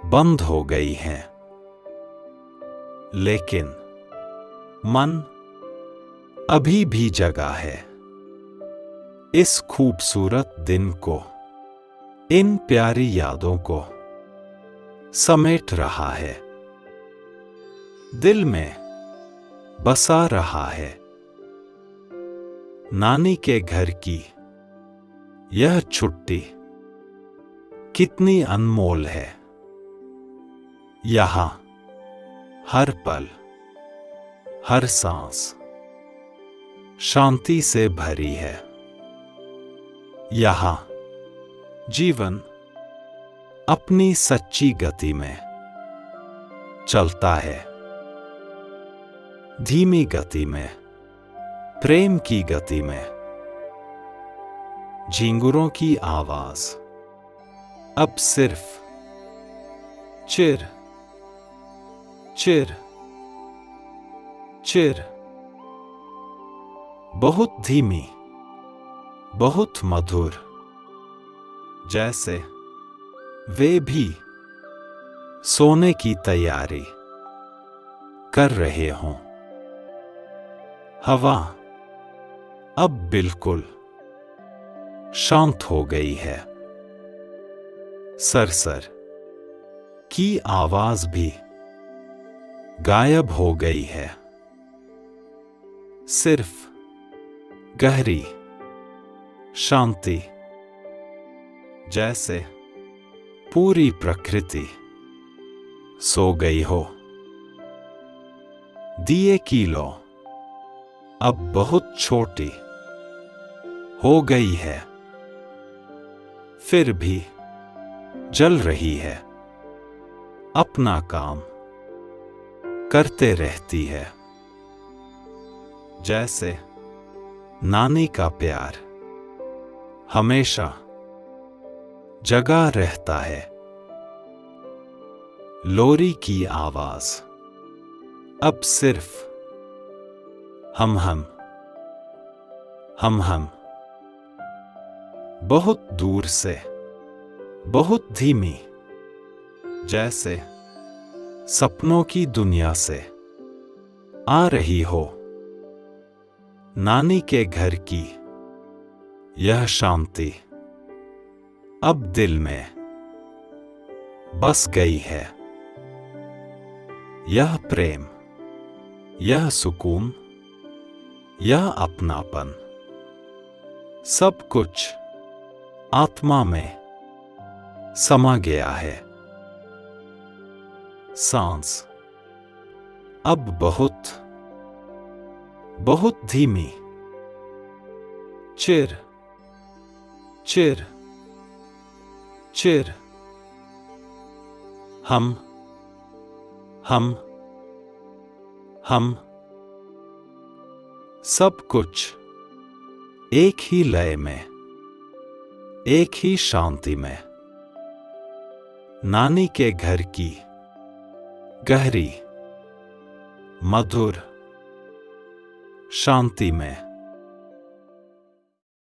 बंद हो गई हैं, लेकिन मन अभी भी जगा है। इस खूबसूरत दिन को, इन प्यारी यादों को समेट रहा है, दिल में बसा रहा है। नानी के घर की यह छुट्टी कितनी अनमोल है। यहां हर पल, हर सांस शांति से भरी है। यहां जीवन अपनी सच्ची गति में चलता है, धीमी गति में, प्रेम की गति में। झींगुरों की आवाज अब सिर्फ चिर, चिर, चिर, बहुत धीमी, बहुत मधुर, जैसे वे भी सोने की तैयारी कर रहे हों। हवा अब बिल्कुल शांत हो गई है। सरसर की आवाज भी गायब हो गई है। सिर्फ गहरी शांति, जैसे पूरी प्रकृति सो गई हो। दिए की लौ अब बहुत छोटी हो गई है, फिर भी जल रही है, अपना काम करते रहती है। जैसे नानी का प्यार हमेशा जगा रहता है। लोरी की आवाज अब सिर्फ हम बहुत दूर से, बहुत धीमी, जैसे सपनों की दुनिया से आ रही हो। नानी के घर की यह शांति अब दिल में बस गई है। यह प्रेम, यह सुकून, यह अपनापन, सब कुछ आत्मा में समा गया है। सांस अब बहुत बहुत धीमी, चिर चिर चिर, हम सब कुछ एक ही लय में, एक ही शांति में। नानी के घर की गहरी मधुर शांति में।